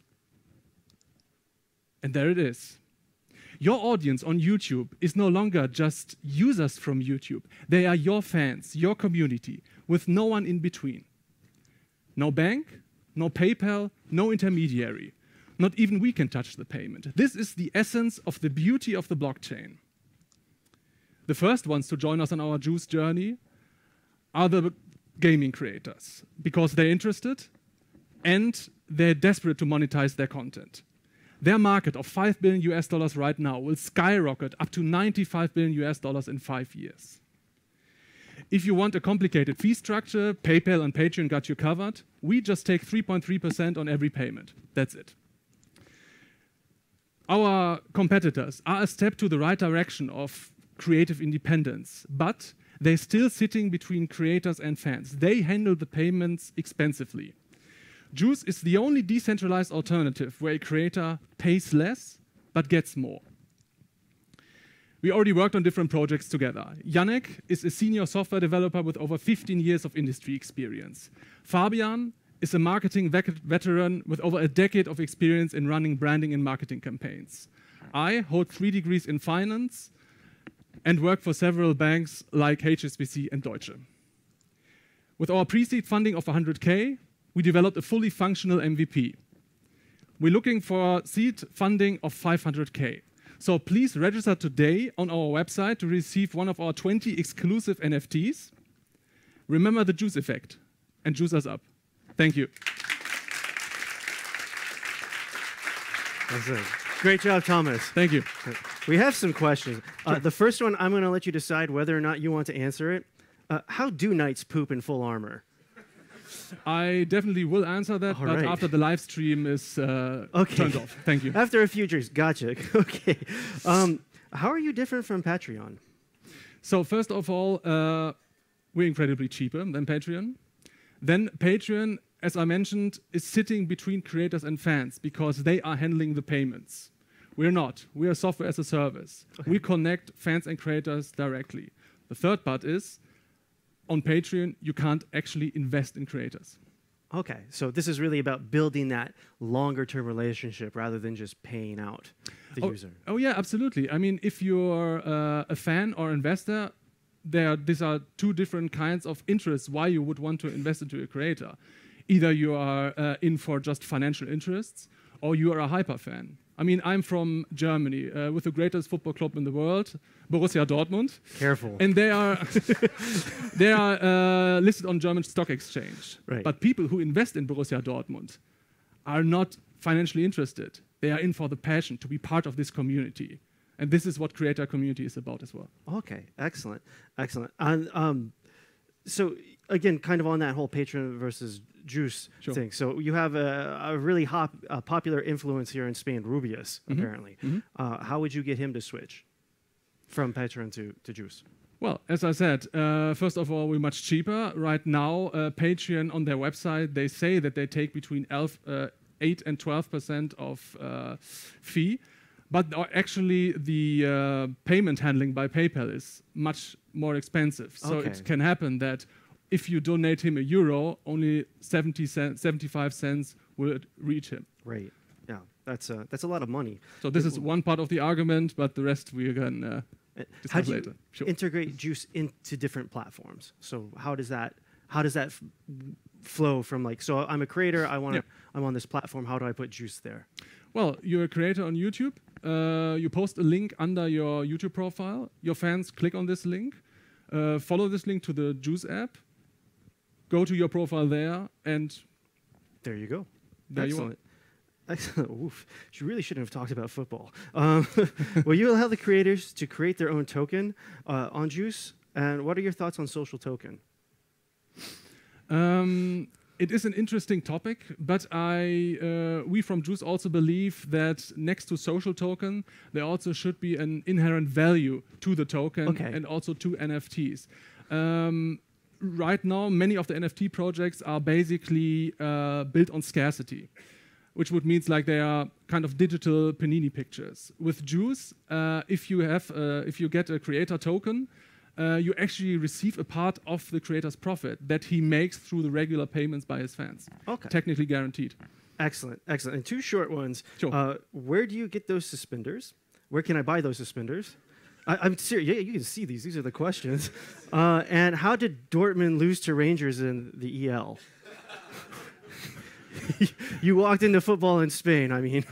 And there it is. Your audience on YouTube is no longer just users from YouTube. They are your fans, your community, with no one in between. No bank, no PayPal, no intermediary. Not even we can touch the payment. This is the essence of the beauty of the blockchain. The first ones to join us on our Juice journey are the gaming creators, because they're interested and they're desperate to monetize their content. Their market of $5 billion US right now will skyrocket up to $95 billion US in 5 years. If you want a complicated fee structure, PayPal and Patreon got you covered. We just take 3.3% on every payment. That's it. Our competitors are a step to the right direction of creative independence, but they're still sitting between creators and fans. They handle the payments expensively. Juice is the only decentralized alternative where a creator pays less but gets more. We already worked on different projects together. Yannick is a senior software developer with over 15 years of industry experience. Fabian is a marketing veteran with over a decade of experience in running branding and marketing campaigns. I hold 3 degrees in finance and work for several banks like HSBC and Deutsche. With our pre-seed funding of 100K, we developed a fully functional MVP. We're looking for seed funding of 500K. So please register today on our website to receive one of our 20 exclusive NFTs. Remember the juice effect and juice us up. Thank you. That's it. Great job, Thomas. Thank you. We have some questions. The first one, I'm going to let you decide whether or not you want to answer it. How do knights poop in full armor? I definitely will answer that, All but right. after the live stream is turned off. Thank you. After a few drinks. Gotcha. Okay. How are you different from Patreon? So first of all, we're incredibly cheaper than Patreon. Then Patreon, as I mentioned, is sitting between creators and fans because they are handling the payments. We're not. We are software as a service. Okay. We connect fans and creators directly. The third part is, on Patreon, you can't actually invest in creators. Okay, so this is really about building that longer-term relationship rather than just paying out the user. Oh yeah, absolutely. I mean, if you're a fan or investor, these are 2 different kinds of interests why you would want to invest into a creator. Either you are in for just financial interests, or you are a hyper fan. I mean, I'm from Germany, with the greatest football club in the world, Borussia Dortmund. Careful. And they are they are listed on German stock exchange. Right. But people who invest in Borussia Dortmund are not financially interested. They are in for the passion to be part of this community. And this is what creator community is about as well. Okay, excellent, excellent. And so again, kind of on that whole Patreon versus Juice thing. So you have a really popular influence here in Spain, Rubius, apparently. How would you get him to switch from Patreon to Juice? Well, as I said, first of all, we're much cheaper. Right now, Patreon on their website, they say that they take between 8 and 12% of fee. But actually, the payment handling by PayPal is much more expensive. So it can happen that if you donate him €1, only 75 cents will reach him. Right. Yeah, that's a lot of money. So this is one part of the argument, but the rest we can discuss later. Sure. Integrate Juice into different platforms? So how does that flow from like? So I'm a creator. I'm on this platform. How do I put Juice there? Well, you're a creator on YouTube. You post a link under your YouTube profile. Your fans click on this link, follow this link to the Juice app, go to your profile there, and there you go. There Excellent. you are. Excellent. Oof. You really shouldn't have talked about football. Well, you allow the creators to create their own token on Juice. And what are your thoughts on social token? It is an interesting topic, but we from Juice also believe that next to social token, there also should be an inherent value to the token and also to NFTs. Right now, many of the NFT projects are basically built on scarcity, which would mean like they are kind of digital Panini pictures. With Juice, if you get a creator token, you actually receive a part of the creator's profit that he makes through the regular payments by his fans. Okay. Technically guaranteed. Excellent, excellent. And 2 short ones. Sure. Where do you get those suspenders? Where can I buy those suspenders? I'm serious. Yeah, you can see these. These are the questions. And how did Dortmund lose to Rangers in the EL? You walked into football in Spain, I mean.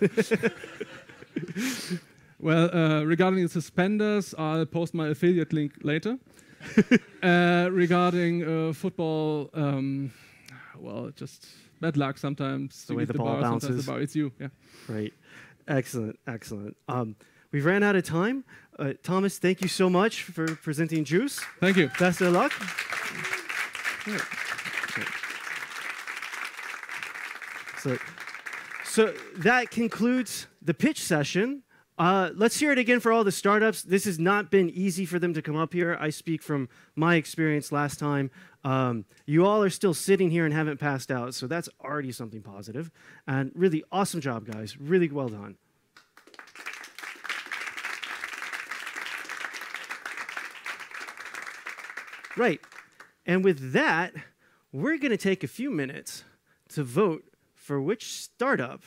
Well, regarding the suspenders, I'll post my affiliate link later. Regarding football, well, just bad luck sometimes. The way the ball bounces. It's you, yeah. Right. Excellent, excellent. We've ran out of time. Thomas, thank you so much for presenting Juice. Thank you. Best of luck. So that concludes the pitch session. Let's hear it again for all the startups. This has not been easy for them to come up here. I speak from my experience last time. You all are still sitting here and haven't passed out, so that's already something positive. And really awesome job, guys. Really well done. Right. And with that, we're going to take a few minutes to vote for which startup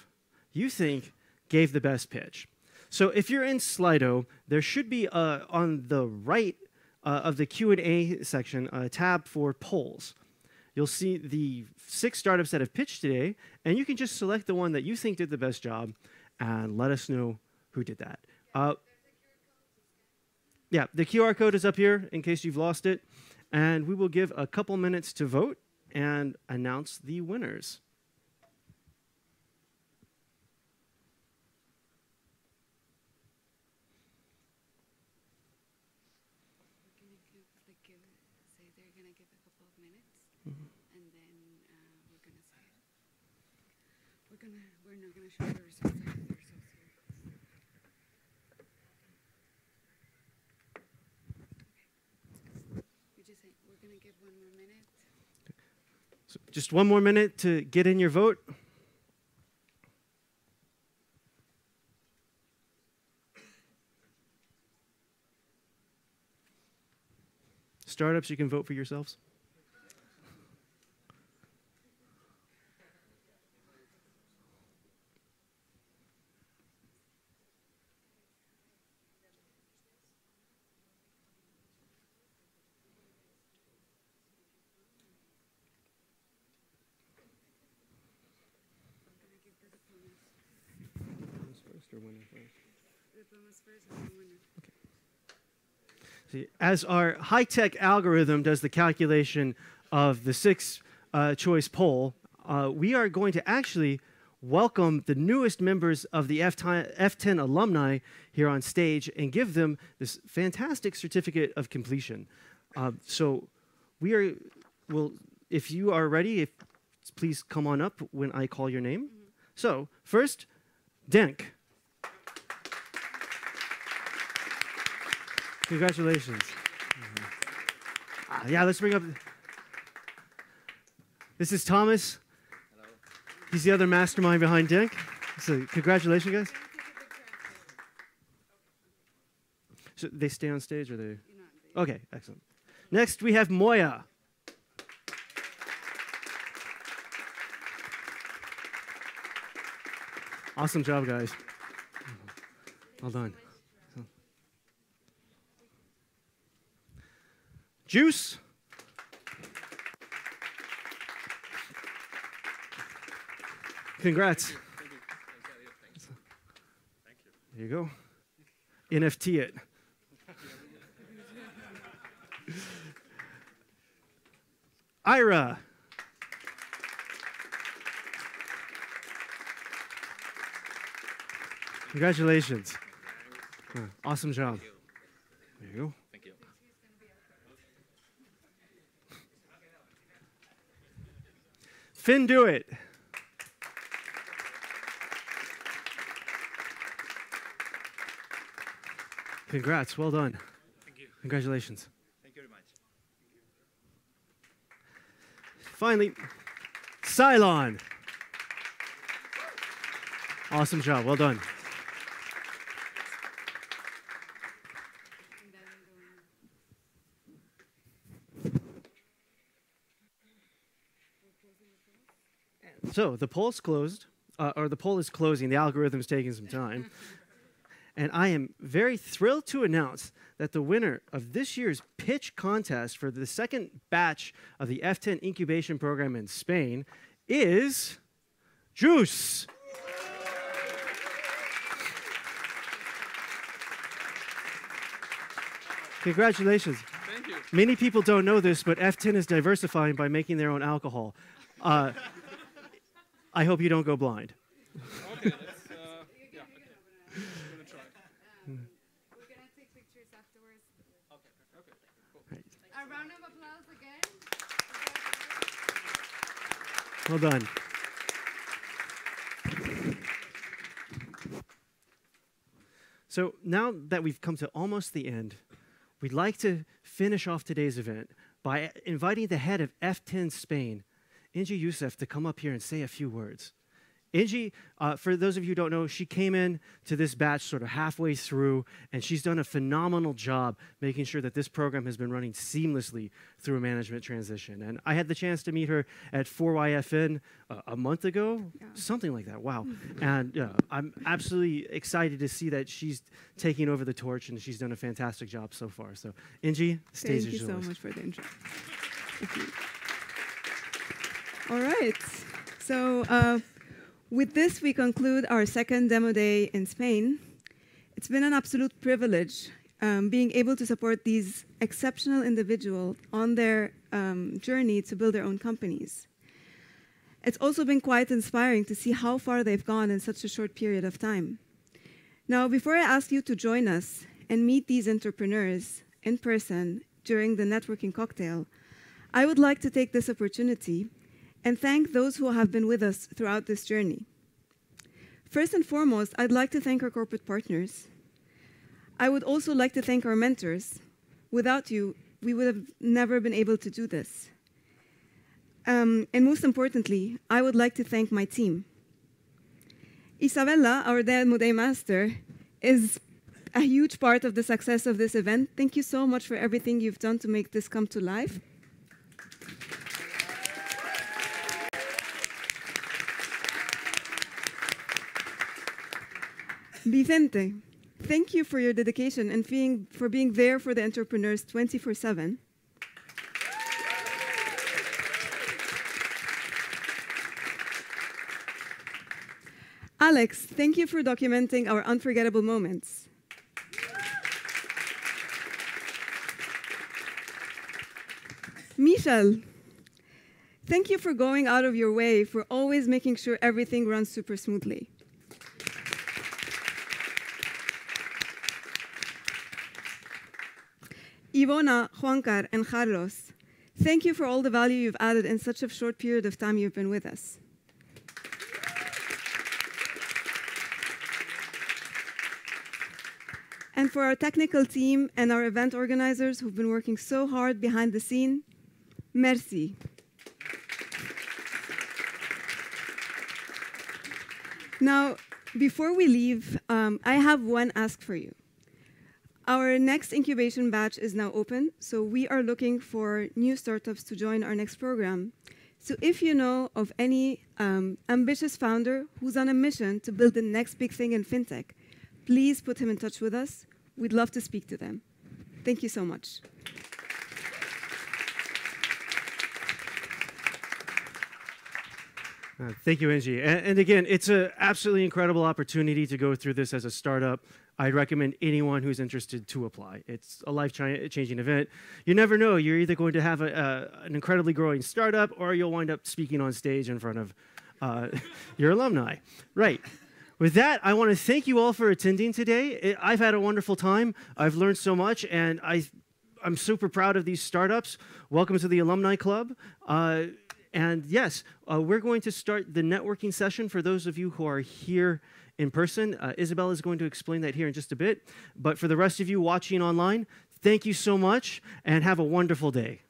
you think gave the best pitch. So if you're in Slido, there should be on the right of the Q&A section a tab for polls. You'll see the 6 startups that have pitched today, and you can just select the one that you think did the best job and let us know who did that. Yeah, the QR code is up here in case you've lost it. And we will give a couple minutes to vote and announce the winners. We're not going to show the results. We're going to give 1 more minute. So just 1 more minute to get in your vote. Startups, you can vote for yourselves. See, as our high-tech algorithm does the calculation of the 6-choice poll, we are going to actually welcome the newest members of the F10 alumni here on stage and give them this fantastic certificate of completion. So if you are ready, please come on up when I call your name. So first, Denk. Congratulations. Yeah, let's bring up. This is Thomas. Hello. He's the other mastermind behind Denk. So congratulations, guys. So they stay on stage, or they? Okay, excellent. Next, we have Moya. Awesome job, guys. Well done. Juice. Congrats. There you go. NFT it. Ira. Congratulations. Awesome job. There you go. Thank you. Finn, do it. Congrats. Well done. Thank you. Congratulations. Thank you very much. Finally, Cylon. Awesome job. Well done. So the poll's closed, or the poll is closing. The algorithm's taking some time. And I am very thrilled to announce that the winner of this year's pitch contest for the second batch of the F10 incubation program in Spain is Juice. Congratulations. Thank you. Many people don't know this, but F10 is diversifying by making their own alcohol. I hope you don't go blind. Okay, let's, yeah. I'm gonna try. We're gonna take pictures afterwards. Okay, cool. A round of applause again. Well done. So now that we've come to almost the end, we'd like to finish off today's event by inviting the head of F10 Spain, Ingi Youssef, to come up here and say a few words. Ingi, for those of you who don't know, she came in to this batch sort of halfway through, and she's done a phenomenal job making sure that this program has been running seamlessly through a management transition. And I had the chance to meet her at 4YFN a month ago, something like that, wow. And I'm absolutely excited to see that she's taking over the torch, and she's done a fantastic job so far. So, Ingi, the stage is yours. Thank you so much for the intro. Thank you. All right, so with this, we conclude our second demo day in Spain. It's been an absolute privilege being able to support these exceptional individuals on their journey to build their own companies. It's also been quite inspiring to see how far they've gone in such a short period of time. Now, before I ask you to join us and meet these entrepreneurs in person during the networking cocktail, I would like to take this opportunity and thank those who have been with us throughout this journey. First and foremost, I'd like to thank our corporate partners. I would also like to thank our mentors. Without you, we would have never been able to do this. And most importantly, I would like to thank my team. Isabella, our Demo Day Master, is a huge part of the success of this event. Thank you so much for everything you've done to make this come to life. Vicente, thank you for your dedication and for being there for the entrepreneurs 24/7. Alex, thank you for documenting our unforgettable moments. Michel, thank you for going out of your way, for always making sure everything runs super smoothly. Ivona, Juancar, and Carlos, thank you for all the value you've added in such a short period of time you've been with us. And for our technical team and our event organizers who've been working so hard behind the scene, merci. Now, before we leave, I have one ask for you. Our next incubation batch is now open, so we are looking for new startups to join our next program. So if you know of any ambitious founder who's on a mission to build the next big thing in fintech, please put him in touch with us. We'd love to speak to them. Thank you so much. Thank you, Ingi. And again, it's an absolutely incredible opportunity to go through this as a startup. I'd recommend anyone who's interested to apply. It's a life-changing event. You never know. You're either going to have an incredibly growing startup, or you'll wind up speaking on stage in front of your alumni. Right. With that, I want to thank you all for attending today. I've had a wonderful time. I've learned so much, and I'm super proud of these startups. Welcome to the Alumni Club. And yes, we're going to start the networking session for those of you who are here in person. Isabella is going to explain that here in just a bit. But for the rest of you watching online, thank you so much, and have a wonderful day.